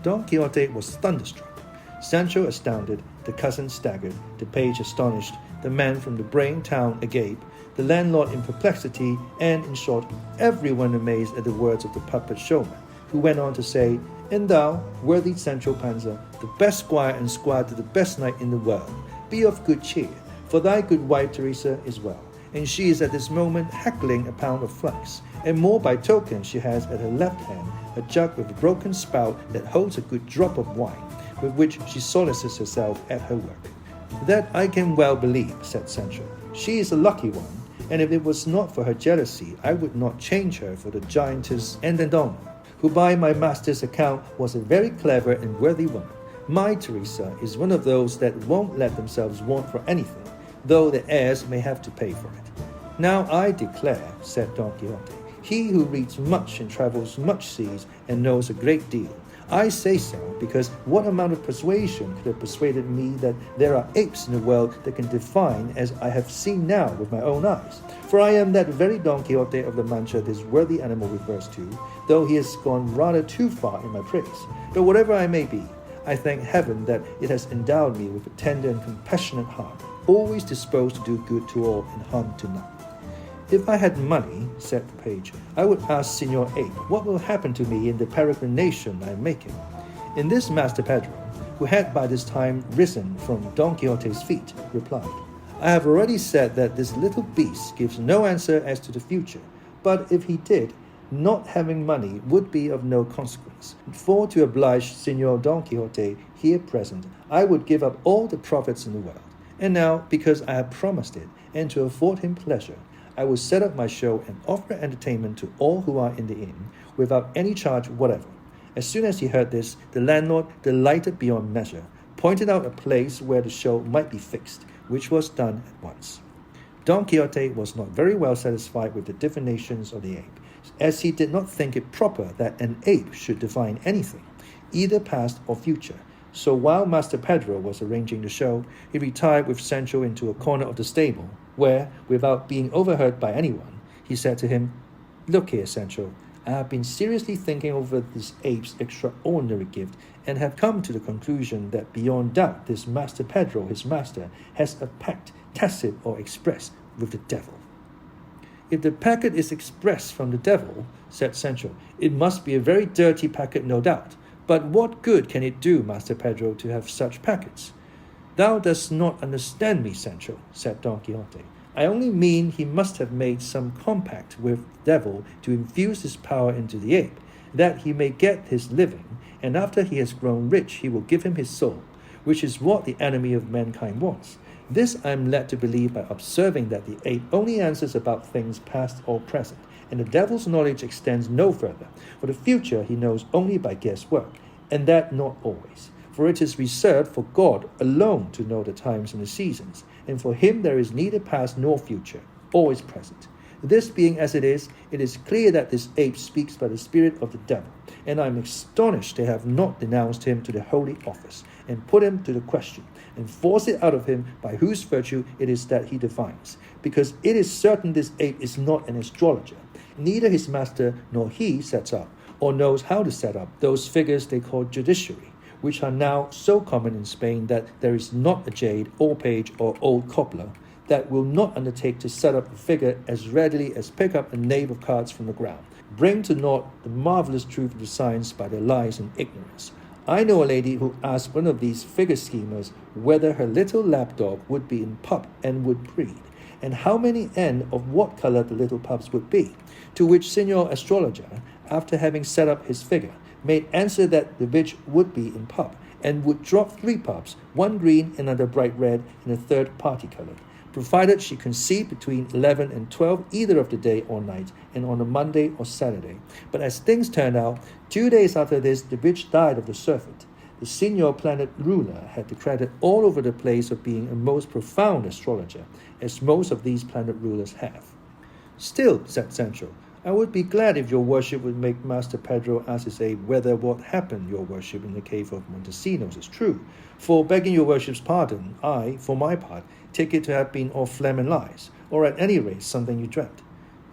Don Quixote was thunderstruck, Sancho astounded, the cousin staggered, the page astonished, the man from the braying town agape, the landlord in perplexity, and, in short, everyone amazed at the words of the puppet showman, who went on to say, "And thou, worthy Sancho Panza, the best squire and squire to the best knight in the world, be of good cheer, for thy good wife Teresa is well, and she is at this moment hackling a pound of flax, and more by token she has at her left hand a jug with a broken spout that holds a good drop of wine, with which she solaces herself at her work." "That I can well believe," said Sancho. "She is a lucky one, and if it was not for her jealousy, I would not change her for the giantess Endendona, who by my master's account was a very clever and worthy woman. My Teresa is one of those that won't let themselves want for anything, though the heirs may have to pay for it." "Now I declare," said Don Quixote, "he who reads much and travels much sees and knows a great deal. I say so because what amount of persuasion could have persuaded me that there are apes in the world that can define as I have seen now with my own eyes? For I am that very Don Quixote of La Mancha this worthy animal refers to, though he has gone rather too far in my praise. But whatever I may be, I thank heaven that it has endowed me with a tender and compassionate heart, always disposed to do good to all and harm to none." "If I had money," said the page, "I would ask Signor Ape what will happen to me in the peregrination I am making." In this Master Pedro, who had by this time risen from Don Quixote's feet, replied, "I have already said that this little beast gives no answer as to the future, but if he did, not having money would be of no consequence. For to oblige Signor Don Quixote here present, I would give up all the profits in the world. And now, because I have promised it, and to afford him pleasure, I will set up my show and offer entertainment to all who are in the inn, without any charge whatever." As soon as he heard this, the landlord, delighted beyond measure, pointed out a place where the show might be fixed, which was done at once. Don Quixote was not very well satisfied with the divinations of the ape, as he did not think it proper that an ape should divine anything, either past or future. So while Master Pedro was arranging the show, he retired with Sancho into a corner of the stable, where, without being overheard by anyone, he said to him, "Look here, Sancho, I have been seriously thinking over this ape's extraordinary gift, and have come to the conclusion that beyond doubt this Master Pedro, his master, has a pact, tacit or express, with the devil." "If the packet is expressed from the devil," said Sancho, "it must be a very dirty packet, no doubt. But what good can it do, Master Pedro, to have such packets?" "Thou dost not understand me, Sancho," said Don Quixote. "I only mean he must have made some compact with the devil to infuse his power into the ape, that he may get his living, and after he has grown rich he will give him his soul, which is what the enemy of mankind wants. This I am led to believe by observing that the ape only answers about things past or present, and the devil's knowledge extends no further. For the future he knows only by guesswork, and that not always. For it is reserved for God alone to know the times and the seasons, and for him there is neither past nor future, always present. This being as it is clear that this ape speaks by the spirit of the devil, and I am astonished they have not denounced him to the holy office, and put him to the question, and force it out of him by whose virtue it is that he divines, because it is certain this ape is not an astrologer. Neither his master nor he sets up, or knows how to set up, those figures they call judiciary, which are now so common in Spain that there is not a jade, or page, or old cobbler that will not undertake to set up a figure as readily as pick up a knave of cards from the ground, bring to naught the marvellous truth of the science by their lies and ignorance. I know a lady who asked one of these figure schemers whether her little lapdog would be in pup and would breed, and how many and of what colour the little pups would be, to which Signor Astrologer, after having set up his figure, made answer that the bitch would be in pup, and would drop 3 pups, one green, another bright red, and a third party-coloured, provided she conceived between 11 and 12 either of the day or night, and on a Monday or Saturday. But as things turned out, 2 days after this, the bitch died of the surfeit. The senior planet ruler had the credit all over the place of being a most profound astrologer, as most of these planet rulers have. Still, said Sancho, I would be glad if your worship would make Master Pedro ask his aid whether what happened, your worship, in the cave of Montesinos is true. For, begging your worship's pardon, I, for my part, take it to have been all phlegm and lies, or at any rate something you dreamt.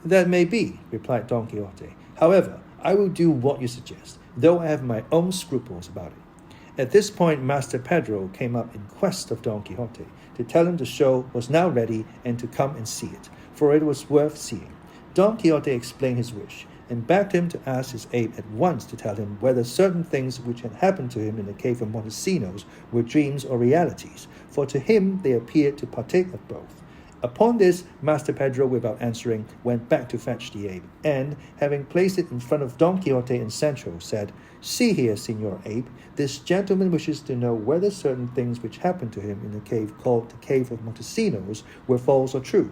"That may be," replied Don Quixote. "However, I will do what you suggest, though I have my own scruples about it." At this point, Master Pedro came up in quest of Don Quixote to tell him the show was now ready and to come and see it, for it was worth seeing. Don Quixote explained his wish and begged him to ask his ape at once to tell him whether certain things which had happened to him in the cave of Montesinos were dreams or realities, for to him they appeared to partake of both. Upon this, Master Pedro, without answering, went back to fetch the ape, and, having placed it in front of Don Quixote and Sancho, said, "See here, Signor Ape, this gentleman wishes to know whether certain things which happened to him in the cave called the Cave of Montesinos were false or true."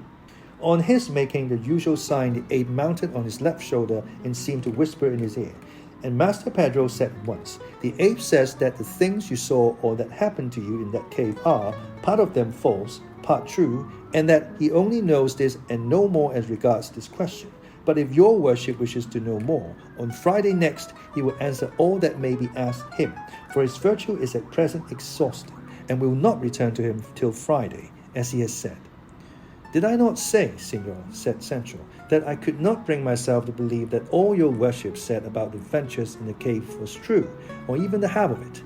On his making the usual sign, the ape mounted on his left shoulder and seemed to whisper in his ear. And Master Pedro said at once, "The ape says that the things you saw or that happened to you in that cave are, part of them false, part true, and that he only knows this and no more as regards this question. But if your worship wishes to know more, on Friday next he will answer all that may be asked him, for his virtue is at present exhausted, and will not return to him till Friday, as he has said." "Did I not say, Signor," said Sancho, "that I could not bring myself to believe that all your worship said about the adventures in the cave was true, or even the half of it?"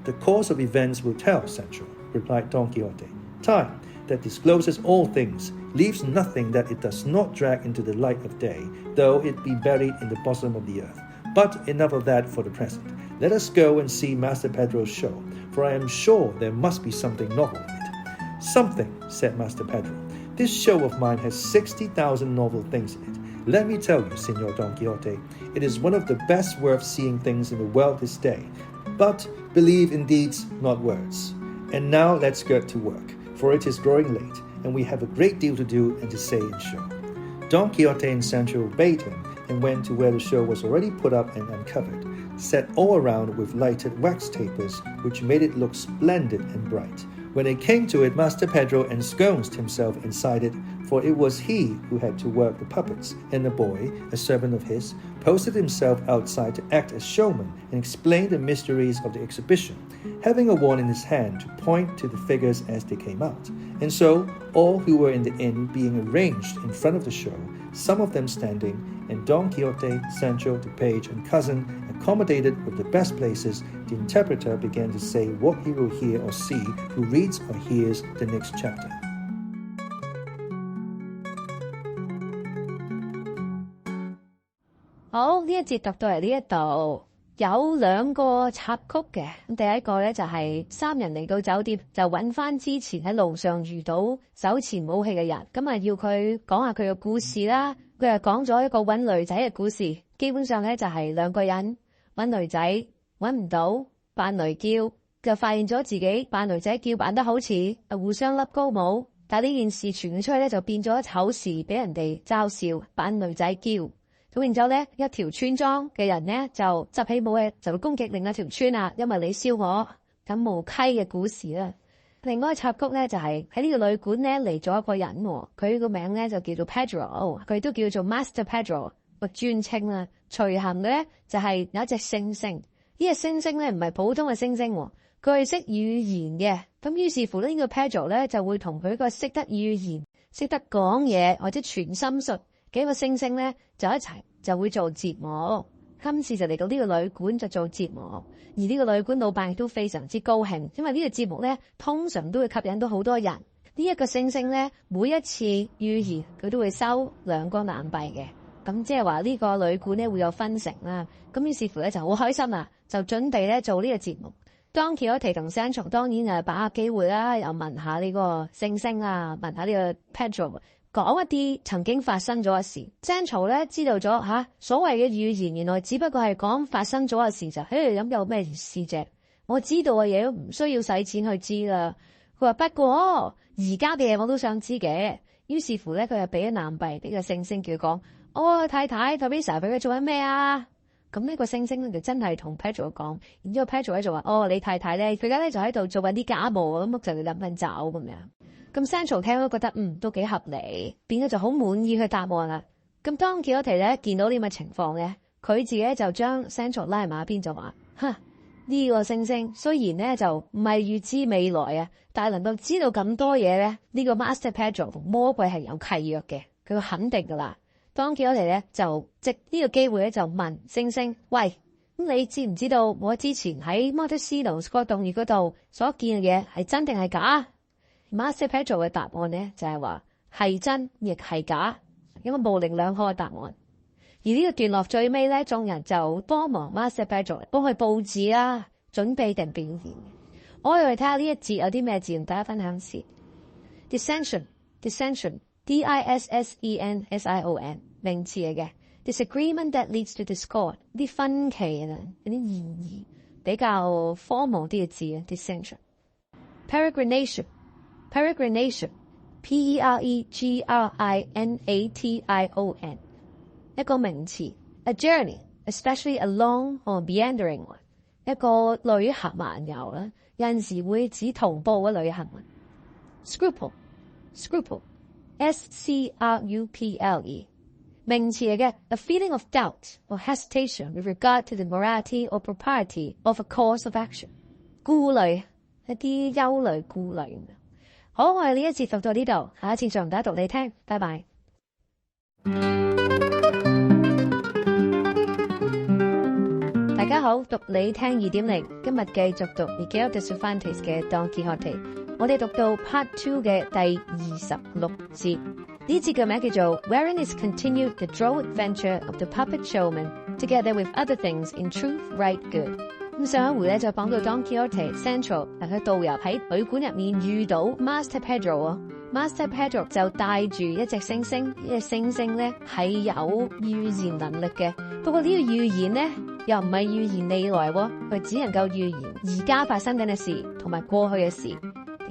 "The course of events will tell, Sancho," replied Don Quixote. "Time, that discloses all things, leaves nothing that it does not drag into the light of day, though it be buried in the bosom of the earth. But enough of that for the present. Let us go and see Master Pedro's show, for I am sure there must be something novel in it." "Something," said Master Pedro. "This show of mine has 60,000 novel things in it. Let me tell you, Signor Don Quixote, it is one of the best worth seeing things in the world this day. But believe in deeds, not words. And now let's get to work, for it is growing late, and we have a great deal to do and to say and show." Don Quixote and Sancho obeyed him and went to where the show was already put up and uncovered, set all around with lighted wax tapers, which made it look splendid and bright. When they came to it, Master Pedro ensconced himself inside it, for it was he who had to work the puppets, and the boy, a servant of his, posted himself outside to act as showman and explain the mysteries of the exhibition, having a wand in his hand to point to the figures as they came out. And so, all who were in the inn being arranged in front of the show, some of them standing, and Don Quixote, Sancho, the page, and cousin accommodated with the best places, the interpreter began to say what he will hear or see who reads or hears the next chapter.
好，呢一節讀到嚟呢一度有兩個插曲嘅。咁第一個咧就係三人嚟到酒店就揾翻之前喺路上遇到手持武器嘅人，咁啊要佢講下佢嘅故事啦。佢又講咗一個揾女仔嘅故事，基本上咧就係兩個人揾女仔揾唔到，扮女叫，就發現咗自己扮女仔叫扮得好似，互相笠高帽，但係呢件事傳出去咧就變咗醜事，俾人哋嘲笑扮女仔叫。咁然之後咧，一條村莊嘅人咧就執起武器就會攻擊另一條村啊，因為你燒我咁無稽嘅故事啦。另外插曲咧就係喺呢個旅館咧嚟咗一個人喎，佢個名咧就叫做 Pedro， 佢都叫做 Master Pedro 個專稱啦。隨行嘅咧就係有一隻猩猩，呢隻猩猩咧唔係普通嘅猩猩喎，佢係識語言嘅。咁於是乎呢個 Pedro 咧就會同佢個識得語言、識得講嘢或者傳心術幾個猩猩咧就一齊就會做節目。今次就嚟到呢個旅館就做節目，而呢個旅館老闆亦都非常之高興，因為呢個節目咧通常都會吸引到好多人。呢一個猩猩咧每一次預言佢都會收2個硬幣嘅，咁即係話呢個旅館咧會有分成啦。咁於是乎咧就好開心啦，就準備咧做呢個節目。當 Quixote 同 Sancho 當然把握機會啦，又問下呢個猩猩啊，問下呢個 Pedro。講一啲曾經發生咗嘅事。Sancho 咧知道咗所謂嘅語言原來只不過係講發生咗嘅事就，咁有咩事啫？我知道嘅嘢都唔需要使錢去知啦。佢話不過而家嘅嘢我都想知嘅。於是乎咧，佢就俾咗硬幣俾個猩猩叫佢講，太太 Teresa 俾佢做緊咩啊？咁呢個猩猩咧就真係同 Pedro 講，然之後 Pedro 咧就話，你太太咧佢而家咧就喺度做緊啲家務，咁就嚟諗緊走咁樣。咁 Sancho 聽都覺得都幾合理，變咗就好滿意佢答案啦。咁當 Quixote 咧見到呢咁嘅情況咧，佢自己就將 Sancho 拉埋一邊就話：呢個猩猩雖然咧就唔係預知未來啊，但係能夠知道咁多嘢咧，呢個 Master Pedro 同魔鬼係有契約嘅，佢肯定噶啦。當傑我哋咧就藉呢個機會咧就問猩猩：喂，咁你知唔知道我之前喺 Montesino 個洞穴嗰度所見嘅嘢係真定係假？ Master Pedro 嘅答案咧就係話係真亦係假，一個模棱兩可嘅答案。而呢個段落最尾咧，眾人就幫忙 Master Pedro 幫佢佈置啦，準備定表演。我哋睇下呢一節有啲咩字同大家分享先。Dissension D-I-S-S-E-N-S-I-O-N 名詞嚟嘅。Disagreement that leads to discord 啲分歧啊，有啲異議，比較荒謬啲嘅字啊。Dissension。Peregrination P-E-R-E-G-R-I-N-A-T-I-O-N 一個名詞。A journey, especially a long or meandering one 一個旅行漫遊啦，有陣時會指同步嘅旅行。Scruple S-C-R-U-P-L-E 名詞嚟嘅。A feeling of doubt or hesitation with regard to the morality or propriety of a course of action 顧慮，一啲憂慮顧慮。好，我哋呢一節讀到呢度，下一次再同大家讀你聽，拜拜。大家好，讀你聽2.0，今日繼續讀 Miguel de Cervantes 嘅 Don Quixote， 我哋讀到 Part 2嘅第26節，呢節嘅名叫做 Wherein is continued the droll adventure of the puppet showman together with other things in truth right good。 咁上一回咧就講到 Don Quixote Sancho 佢導遊喺旅館入面遇到 Master Pedro Master Pedro 就帶住一隻猩猩，呢隻猩猩咧係有預言能力嘅，不過呢個預言咧又唔係預言未來喎，佢只能夠預言而家發生緊嘅事同埋過去嘅事。呢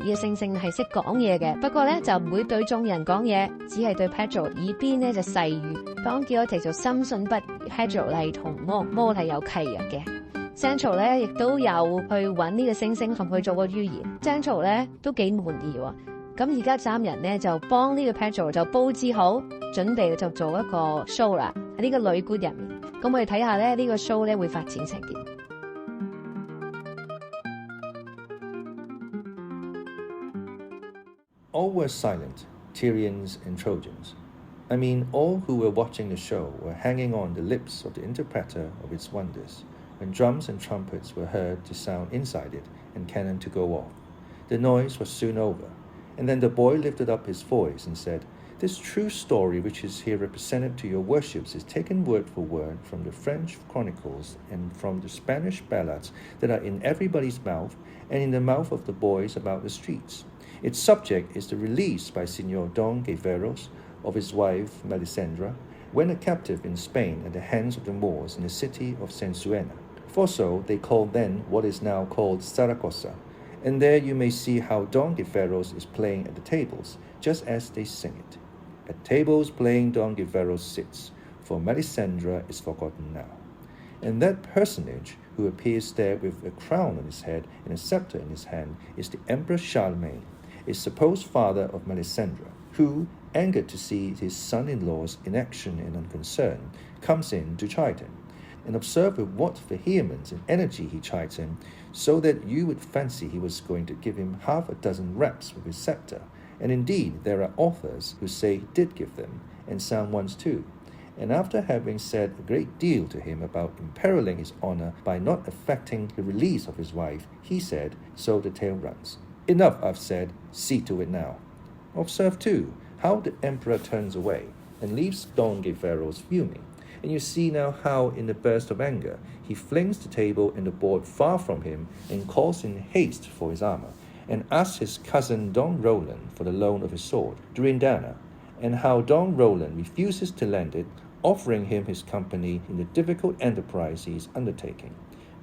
個猩猩係識講嘢嘅，不過咧就唔會對眾人講嘢，只係對 Pedro 耳邊咧就細語。當叫我哋就深信不疑 Pedro 係同魔係有契約嘅。Sancho 咧亦都有去揾呢個猩猩同佢做個預言。Sancho 咧都幾滿意喎。咁而家三人咧就幫呢個 Pedro 就佈置好，準備就做一個 show 啦，喺呢個旅館入面。咁我哋睇下咧呢個 show 咧會發展成點。
All were silent, Tyrians and Trojans. I mean, all who were watching the show were hanging on the lips of the interpreter of its wonders, when drums and trumpets were heard to sound inside it and cannon to go off. The noise was soon over, and then the boy lifted up his voice and said, This true story which is here represented to your worships is taken word for word from the French chronicles and from the Spanish ballads that are in everybody's mouth and in the mouth of the boys about the streets. Its subject is the release by Signor Don Gayveros of his wife Melisendra, when a captive in Spain at the hands of the Moors in the city of Sansuena. For so they called then what is now called Saragossa, and there you may see how Don Gayveros is playing at the tables, just as they sing it. At tables playing Don Gayveros sits, for Melisendra is forgotten now. And that personage who appears there with a crown on his head and a scepter in his hand is the Emperor Charlemagne, a supposed father of Melisendra, who, angered to see his son-in-law's inaction and unconcern, comes in to chide him. And observe with what vehemence and energy he chides him, so that you would fancy he was going to give him 6 raps with his scepter. And indeed there are authors who say he did give them, and sound ones too. And after having said a great deal to him about imperiling his honour by not effecting the release of his wife, he said, so the tale runs, Enough, I've said, see to it now. Observe too how the emperor turns away and leaves Don Gayveros fuming. And you see now how, in a burst of anger, he flings the table and the board far from him and calls in haste for his armour, and asks his cousin Don Roland for the loan of his sword, Durindana, and how Don Roland refuses to lend it, offering him his company in the difficult enterprise he is undertaking.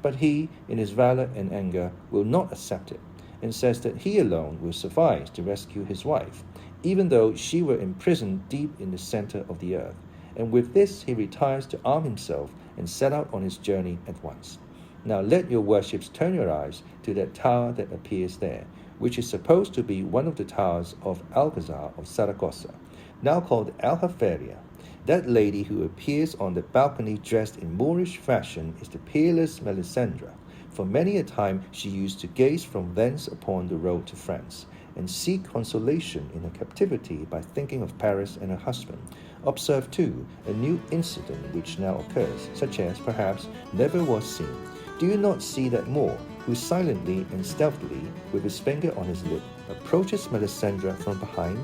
But he, in his valour and anger, will not accept it, and says that he alone will suffice to rescue his wife, even though she were imprisoned deep in the centre of the earth. And with this he retires to arm himself and set out on his journey at once. Now let your worships turn your eyes to that tower that appears there, which is supposed to be one of the towers of Alcazar of Saragossa, now called Aljaferia. That lady who appears on the balcony dressed in Moorish fashion is the peerless Melisendra. For many a time she used to gaze from thence upon the road to France, and seek consolation in her captivity by thinking of Paris and her husband, Observe, too, a new incident which now occurs, such as, perhaps, never was seen. Do you not see that Moor, who silently and stealthily, with his finger on his lip, approaches Melisendra from behind?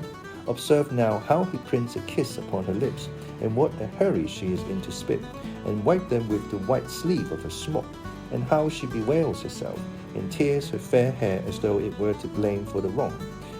Observe now how he prints a kiss upon her lips, and what a hurry she is in to spit, and wipe them with the white sleeve of her smock, and how she bewails herself, and tears her fair hair as though it were to blame for the wrong.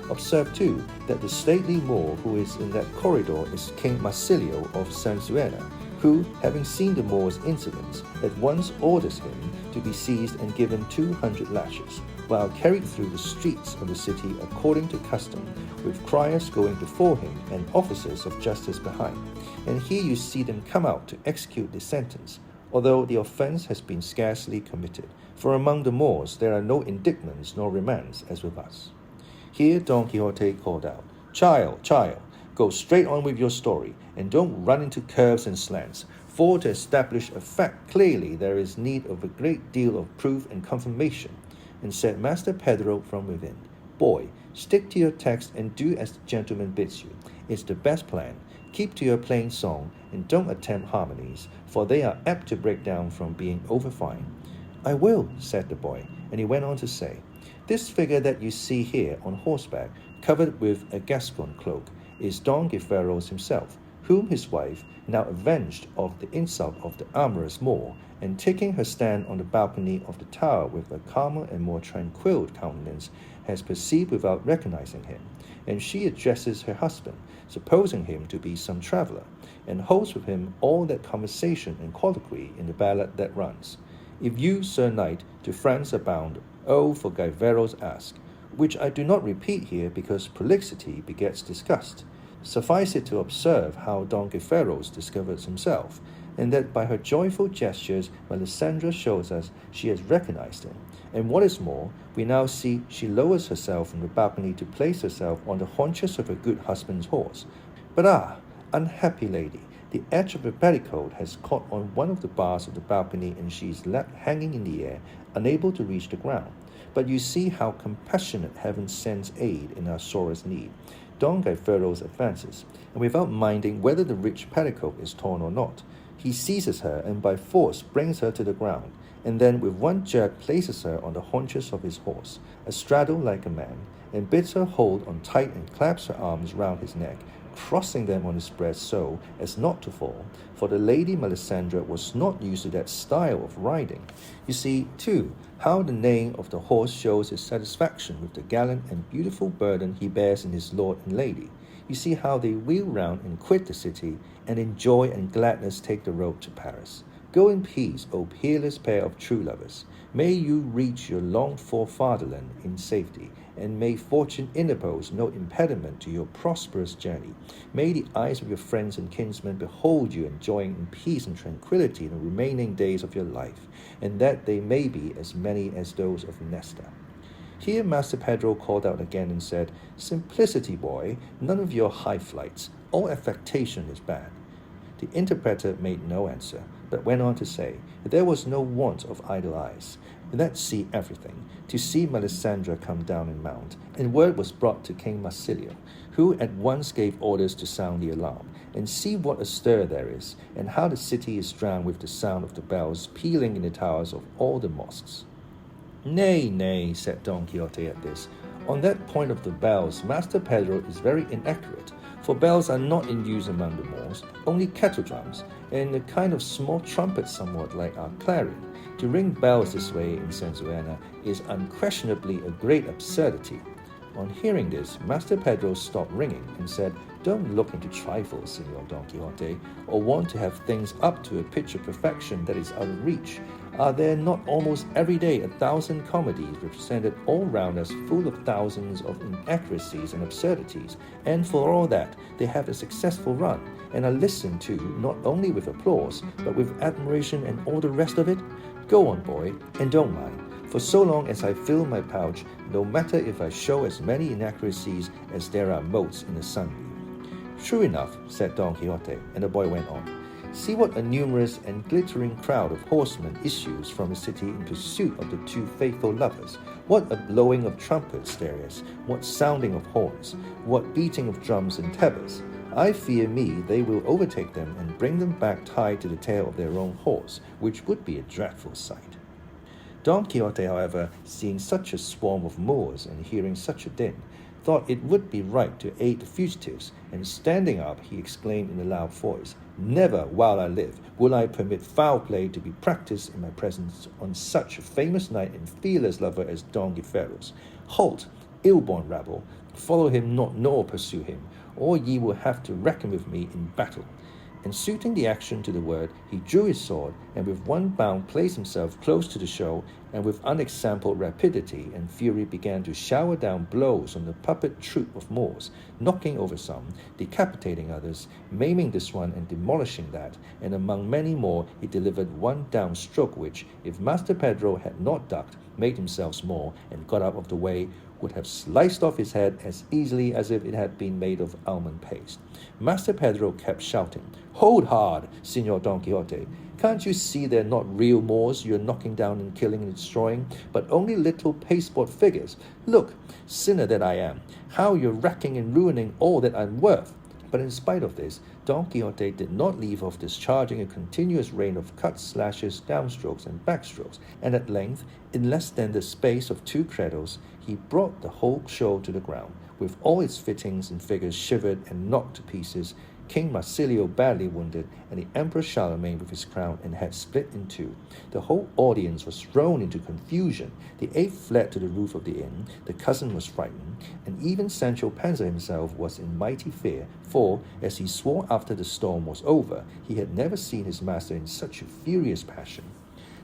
Observe, too, that the stately Moor who is in that corridor is King Marsilio of Sansuena, who, having seen the Moor's insolence, at once orders him to be seized and given 200 lashes, while carried through the streets of the city according to custom, with criers going before him and officers of justice behind. And here you see them come out to execute the sentence, although the offence has been scarcely committed, for among the Moors there are no indictments nor remands as with us. Here Don Quixote called out, Child, go straight on with your story, and don't run into curves and slants, for to establish a fact clearly there is need of a great deal of proof and confirmation. And said Master Pedro from within, Boy, stick to your text and do as the gentleman bids you. It's the best plan. Keep to your plain song, and don't attempt harmonies, for they are apt to break down from being overfine. I will, said the boy, and he went on to say, This figure that you see here on horseback, covered with a Gascon cloak, is Don Gaiferos himself, whom his wife, now avenged of the insult of the amorous Moor, and taking her stand on the balcony of the tower with a calmer and more tranquil countenance, has perceived without recognizing him, and she addresses her husband, supposing him to be some traveller, and holds with him all that conversation and colloquy in the ballad that runs, If you, Sir Knight, to France are bound, oh, for Gaiferos ask, which I do not repeat here because prolixity begets disgust. Suffice it to observe how Don Gaiferos discovers himself, and that by her joyful gestures Melisendra shows us she has recognized him. And what is more, we now see she lowers herself from the balcony to place herself on the haunches of her good husband's horse. But unhappy lady, the edge of her petticoat has caught on one of the bars of the balcony, and she is left hanging in the air, unable to reach the ground. But you see how compassionate heaven sends aid in our sorest need. Don Gaiferos advances, and without minding whether the rich petticoat is torn or not, he seizes her and by force brings her to the ground, and then with one jerk places her on the haunches of his horse, astraddle like a man, and bids her hold on tight and claps her arms round his neck, crossing them on his breast so as not to fall, for the lady Melisendra was not used to that style of riding. You see, too, how the neighing of the horse shows his satisfaction with the gallant and beautiful burden he bears in his lord and lady. You see how they wheel round and quit the city, and in joy and gladness take the road to Paris. Go in peace, O peerless pair of true lovers. May you reach your longed-for fatherland in safety, and may fortune interpose no impediment to your prosperous journey. May the eyes of your friends and kinsmen behold you enjoying in peace and tranquility the remaining days of your life, and that they may be as many as those of Nesta. Here Master Pedro called out again and said, Simplicity, boy, none of your high flights. All affectation is bad. The interpreter made no answer, but went on to say, there was no want of idle eyes, that see everything, to see Melisendra come down and mount, and word was brought to King Marsilio, who at once gave orders to sound the alarm, and see what a stir there is, and how the city is drowned with the sound of the bells pealing in the towers of all the mosques. Nay, said Don Quixote at this. On that point of the bells, Master Pedro is very inaccurate, for bells are not in use among the Moors, only kettledrums, and a kind of small trumpet somewhat like our clarion. To ring bells this way in Sansuena is unquestionably a great absurdity. On hearing this, Master Pedro stopped ringing and said, Don't look into trifles, Senor Don Quixote, or want to have things up to a pitch of perfection that is out of reach. Are there not almost every day 1,000 comedies represented all round us full of thousands of inaccuracies and absurdities, and for all that, they have a successful run, and are listened to not only with applause, but with admiration and all the rest of it? Go on, boy, and don't mind. For so long as I fill my pouch, no matter if I show as many inaccuracies as there are motes in the sunbeam. True enough, said Don Quixote, and the boy went on. See what a numerous and glittering crowd of horsemen issues from the city in pursuit of the two faithful lovers. What a blowing of trumpets there is, what sounding of horns, what beating of drums and tabors. I fear me they will overtake them and bring them back tied to the tail of their own horse, which would be a dreadful sight. Don Quixote, however, seeing such a swarm of Moors and hearing such a din, thought it would be right to aid the fugitives, and standing up, he exclaimed in a loud voice, "Never, while I live, will I permit foul play to be practiced in my presence on such a famous knight and fearless lover as Don Gaiferos. Halt, ill-born rabble, follow him not nor pursue him, or ye will have to reckon with me in battle." And suiting the action to the word, he drew his sword, and with one bound placed himself close to the shoal, and with unexampled rapidity and fury began to shower down blows on the puppet troop of Moors, knocking over some, decapitating others, maiming this one and demolishing that, and among many more he delivered one down stroke which, if Master Pedro had not ducked, made himself small, and got out of the way, would have sliced off his head as easily as if it had been made of almond paste. Master Pedro kept shouting, "Hold hard, Señor Don Quixote. Can't you see they're not real Moors you're knocking down and killing and destroying, but only little pasteboard figures? Look, sinner that I am, how you're wrecking and ruining all that I'm worth." But in spite of this, Don Quixote did not leave off discharging a continuous rain of cuts, slashes, downstrokes, and backstrokes, and at length, in less than the space of 2 credos, he brought the whole show to the ground, with all its fittings and figures shivered and knocked to pieces, King Marsilio badly wounded, and the Emperor Charlemagne with his crown and head split in 2. The whole audience was thrown into confusion. The 8 fled to the roof of the inn, the cousin was frightened, and even Sancho Panza himself was in mighty fear, for, as he swore after the storm was over, he had never seen his master in such a furious passion.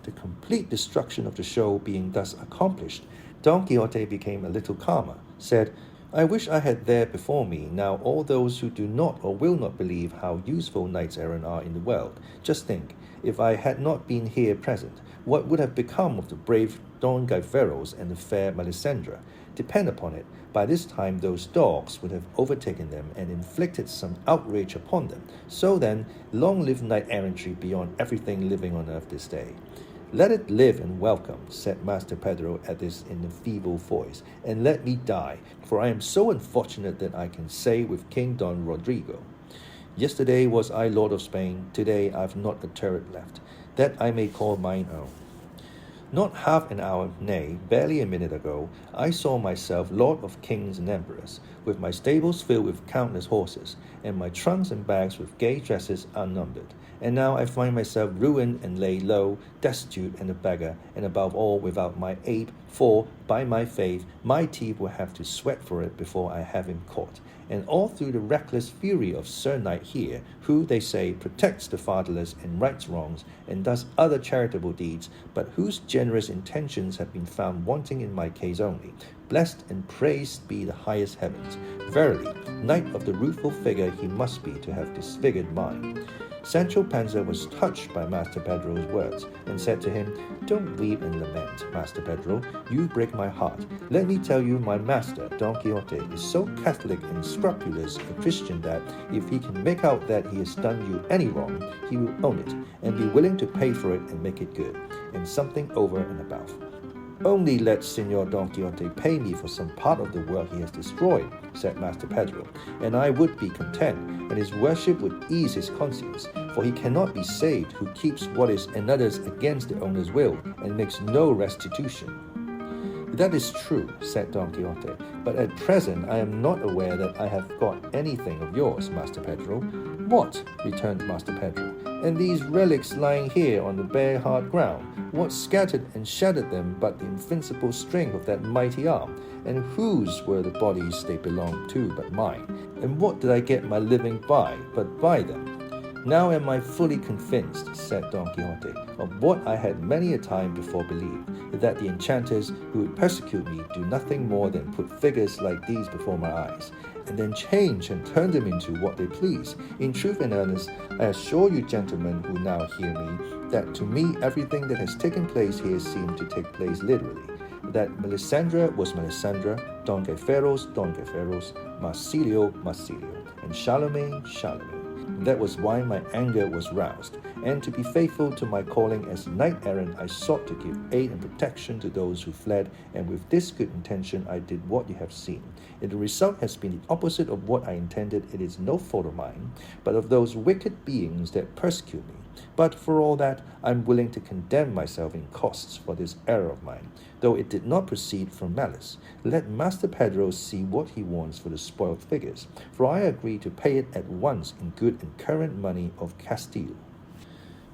The complete destruction of the show being thus accomplished, Don Quixote became a little calmer, said, "I wish I had there before me now all those who do not or will not believe how useful knights errant are in the world. Just think, if I had not been here present, what would have become of the brave Don Gaiferos and the fair Melisendra? Depend upon it, by this time those dogs would have overtaken them and inflicted some outrage upon them. So then, long live knight-errantry beyond everything living on earth this day." "Let it live and welcome," said Master Pedro at this in a feeble voice, "and let me die, for I am so unfortunate that I can say with King Don Rodrigo, 'Yesterday was I Lord of Spain, today I've not a turret left, that I may call mine own.' Not half an hour, nay, barely a minute ago, I saw myself lord of kings and emperors, with my stables filled with countless horses, and my trunks and bags with gay dresses unnumbered. And now I find myself ruined and laid low, destitute and a beggar, and above all without my ape, for, by my faith, my teeth will have to sweat for it before I have him caught. And all through the reckless fury of Sir Knight here, who, they say, protects the fatherless and rights wrongs, and does other charitable deeds, but whose generous intentions have been found wanting in my case only. Blessed and praised be the highest heavens. Verily, knight of the rueful figure he must be to have disfigured mine." Sancho Panza was touched by Master Pedro's words, and said to him, "Don't weep and lament, Master Pedro, you break my heart. Let me tell you my master, Don Quixote, is so Catholic and scrupulous a Christian that, if he can make out that he has done you any wrong, he will own it, and be willing to pay for it and make it good, and something over and above. Only let Señor Don Quixote pay me for some part of the work he has destroyed," said Master Pedro, "and I would be content, and his worship would ease his conscience, for he cannot be saved who keeps what is another's against the owner's will, and makes no restitution." "That is true," said Don Quixote, "but at present I am not aware that I have got anything of yours, Master Pedro." "What?" returned Master Pedro. "And these relics lying here on the bare hard ground, what scattered and shattered them but the invincible strength of that mighty arm? And whose were the bodies they belonged to but mine? And what did I get my living by but by them? Now am I fully convinced," said Don Quixote, "of what I had many a time before believed, that the enchanters who would persecute me do nothing more than put figures like these before my eyes, and then change and turn them into what they please. In truth and earnest, I assure you, gentlemen who now hear me, that to me everything that has taken place here seemed to take place literally. That Melisendra was Melisendra, Don Gaiferos, Don Gaiferos, Marsilio, Marsilio, and Charlemagne, Charlemagne. That was why my anger was roused, and to be faithful to my calling as knight-errant, I sought to give aid and protection to those who fled, and with this good intention I did what you have seen. If the result has been the opposite of what I intended, it is no fault of mine, but of those wicked beings that persecute me. But for all that, I am willing to condemn myself in costs for this error of mine, though it did not proceed from malice. Let Master Pedro see what he wants for the spoiled figures, for I agree to pay it at once in good and current money of Castile.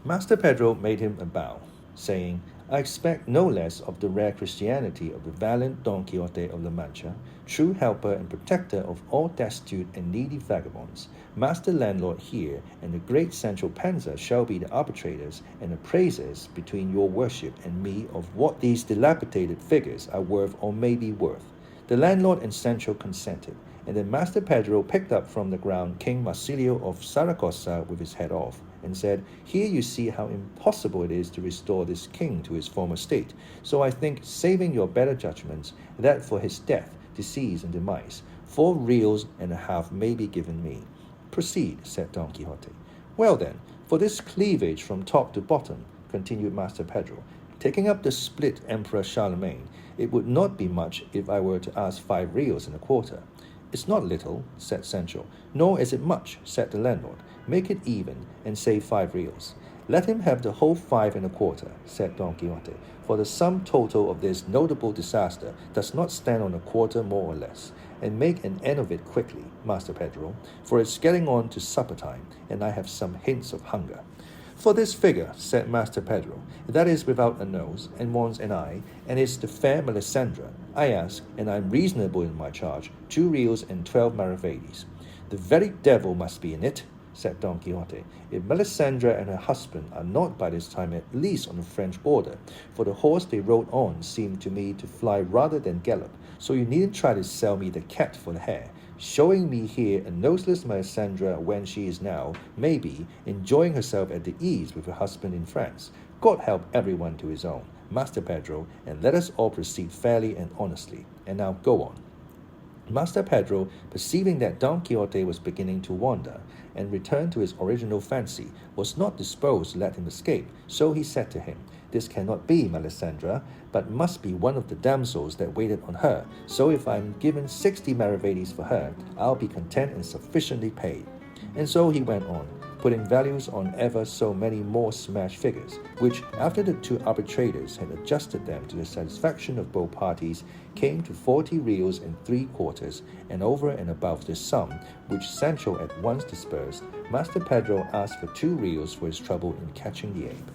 Master Pedro made him a bow, saying, I expect no less of the rare Christianity of the valiant Don Quixote of La Mancha, true helper and protector of all destitute and needy vagabonds. Master Landlord here and the great Sancho Panza shall be the arbitrators and appraisers between your worship and me of what these dilapidated figures are worth or may be worth. The landlord and Sancho consented, and then Master Pedro picked up from the ground King Marsilio of Saragossa with his head off, and said, Here you see how impossible it is to restore this king to his former state. So I think, saving your better judgments, that for his death, disease, and demise, 4 reals and a half may be given me. Proceed, said Don Quixote. Well then, for this cleavage from top to bottom, continued Master Pedro, taking up the split Emperor Charlemagne, it would not be much if I were to ask 5 reals and a quarter. It's not little, said Sancho, nor is it much, said the landlord. Make it even, and say 5 reals. Let him have the whole 5 and a quarter, said Don Quixote, for the sum total of this notable disaster does not stand on a quarter more or less. And make an end of it quickly, Master Pedro, for it's getting on to supper time, and I have some hints of hunger. For this figure, said Master Pedro, that is without a nose, and wants an eye, and is the fair Melisendra, I ask, and I am reasonable in my charge, 2 reals and 12 maravedis. The very devil must be in it, said Don Quixote, if Melisendra and her husband are not by this time at least on the French border, for the horse they rode on seemed to me to fly rather than gallop, so you needn't try to sell me the cat for the hare, showing me here a noseless Melisendra when she is now, maybe, enjoying herself at the ease with her husband in France. God help everyone to his own, Master Pedro, and let us all proceed fairly and honestly. And now go on. Master Pedro, perceiving that Don Quixote was beginning to wander, and return to his original fancy, was not disposed to let him escape, so he said to him, This cannot be Melisendra, but must be one of the damsels that waited on her, so if I am given 60 maravedis for her, I'll be content and sufficiently paid. And so he went on, putting values on ever so many more smashed figures, which, after the 2 arbitrators had adjusted them to the satisfaction of both parties, came to 40 reals and 3 quarters, and over and above this sum, which Sancho at once disbursed, Master Pedro asked for 2 reals for his trouble in catching the ape.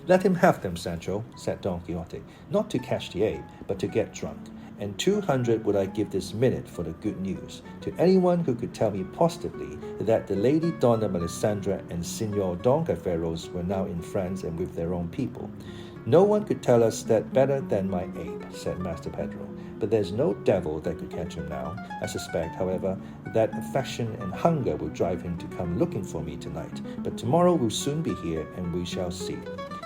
Let him have them, Sancho, said Don Quixote, not to catch the ape, but to get drunk. And 200 would I give this minute for the good news, to anyone who could tell me positively that the Lady Donna Melisendra and Signor Don Gaiferos were now in France and with their own people. No one could tell us that better than my ape, said Master Pedro, but there's no devil that could catch him now. I suspect, however, that affection and hunger will drive him to come looking for me tonight, but tomorrow will soon be here, and we shall see.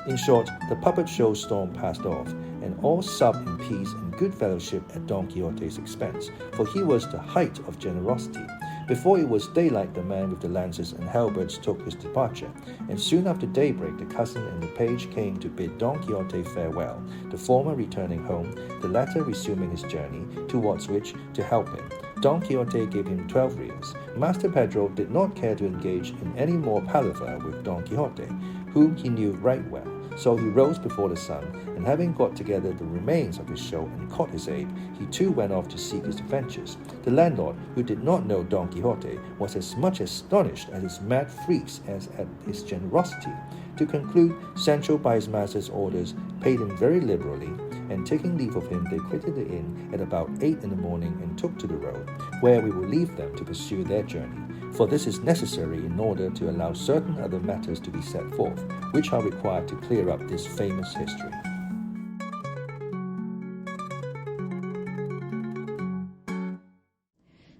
In short, the puppet show storm passed off, and all supped in peace and good fellowship at Don Quixote's expense, for he was the height of generosity. Before it was daylight, the man with the lances and halberds took his departure, and soon after daybreak the cousin and the page came to bid Don Quixote farewell, the former returning home, the latter resuming his journey, towards which, to help him, Don Quixote gave him 12 reals. Master Pedro did not care to engage in any more palaver with Don Quixote, whom he knew right well. So he rose before the sun, and having got together the remains of his show and caught his ape, he too went off to seek his adventures. The landlord, who did not know Don Quixote, was as much astonished at his mad freaks as at his generosity. To conclude, Sancho, by his master's orders, paid him very liberally, and taking leave of him, they quitted the inn at about 8 in the morning and took to the road, where we will leave them to pursue their journey. For this is necessary in order to allow certain other matters to be set forth, which are required to clear up this famous history.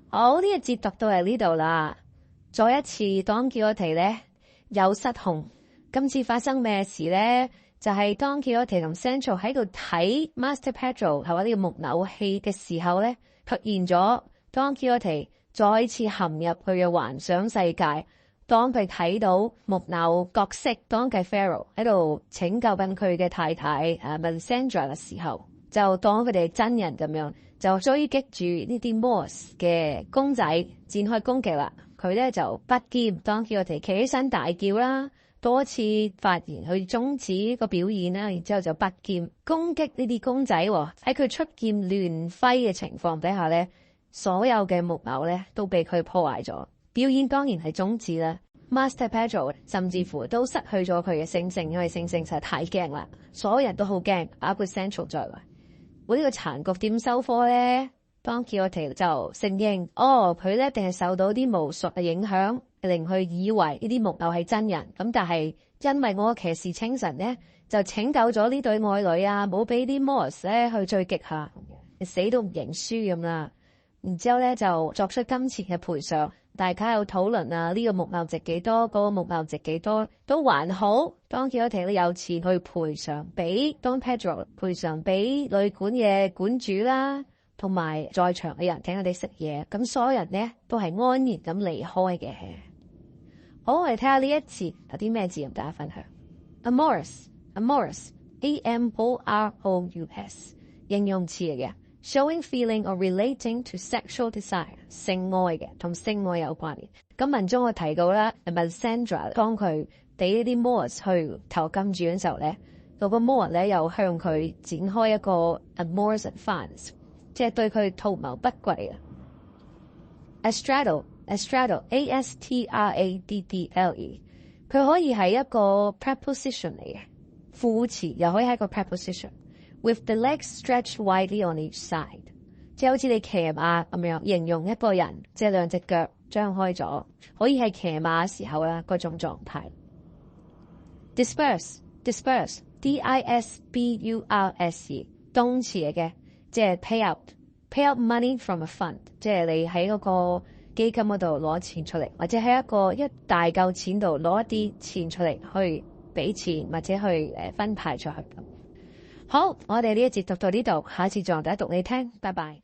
好，呢一節讀到嚟呢度啦。再一次Don Quixote呢又失控。今次發生咩事呢？就係Don Quixote同 Sancho 喺度睇 Master Pedro 係話呢個木偶戲嘅時候呢，出現咗Don Quixote再次陷入佢嘅幻想世界，當佢睇到木偶角色當嘅 Pharaoh 喺度拯救緊佢嘅太太Melisandre 嘅時候，就當佢哋真人咁樣，就追擊住呢啲 Moors 嘅公仔展開攻擊啦。佢咧就拔劍，當佢哋企起身大叫啦，多次發言去終止個表演啦，然之後就拔劍攻擊呢啲公仔喎。喺佢出劍亂揮嘅情況底下咧，所有嘅木偶咧都被佢破壞咗。表演當然係終止啦。Master Pedro 甚至乎都失去咗佢嘅星星，因為星星實在太驚啦，所有人都好驚，包括 Sancho 在內。我呢個殘局點收科咧？當 Quixote 就承認，佢咧一定係受到啲巫術嘅影響，令佢以為呢啲木偶係真人。咁但係因為我騎士清晨咧，就拯救咗呢對愛侶啊，冇俾啲 Moors 咧去追擊下，死都唔認輸咁啦。然之後咧就作出金錢嘅賠償，大家有討論啊，呢個木偶值幾多，嗰個木偶值幾多，都還好。當 Quixote 都有錢去賠償俾 Don Pedro， 賠償俾旅館嘅館主啦，同埋在場嘅人請佢哋食嘢，咁所有人咧都係安然咁離開嘅。好，我哋睇下呢一節有啲咩字同大家分享。Amorous A-M-O-R-O-U-S 形容詞嚟嘅。Showing feeling or relating to sexual desire， 性愛嘅，同性愛有關嘅。咁文中我提到啦 Melisandre 當佢俾呢啲 Moors 去投金主嘅時候咧，嗰個 Moor 咧又向佢展開一個 amorous advance， 即係對佢圖謀不軌嘅。Astraddle A-S-T-R-A-D-D-L-E， 佢可以係一個 preposition 嚟嘅，副詞又可以係一個 preposition。With the legs stretched widely on each side， 即係好似你騎馬咁樣形容一個人，即係兩隻腳張開咗，可以係騎馬嘅時候啦嗰種狀態。Disperse D-I-S-B-U-R-S-E 動詞嚟嘅，即係 pay out money from a fund， 即係你喺嗰個基金嗰度攞錢出嚟，或者喺一大嚿錢度攞一啲錢出嚟去俾錢，或者去分派出去。好，我哋呢一節讀到呢度，下一次再同大家讀你聽，拜拜。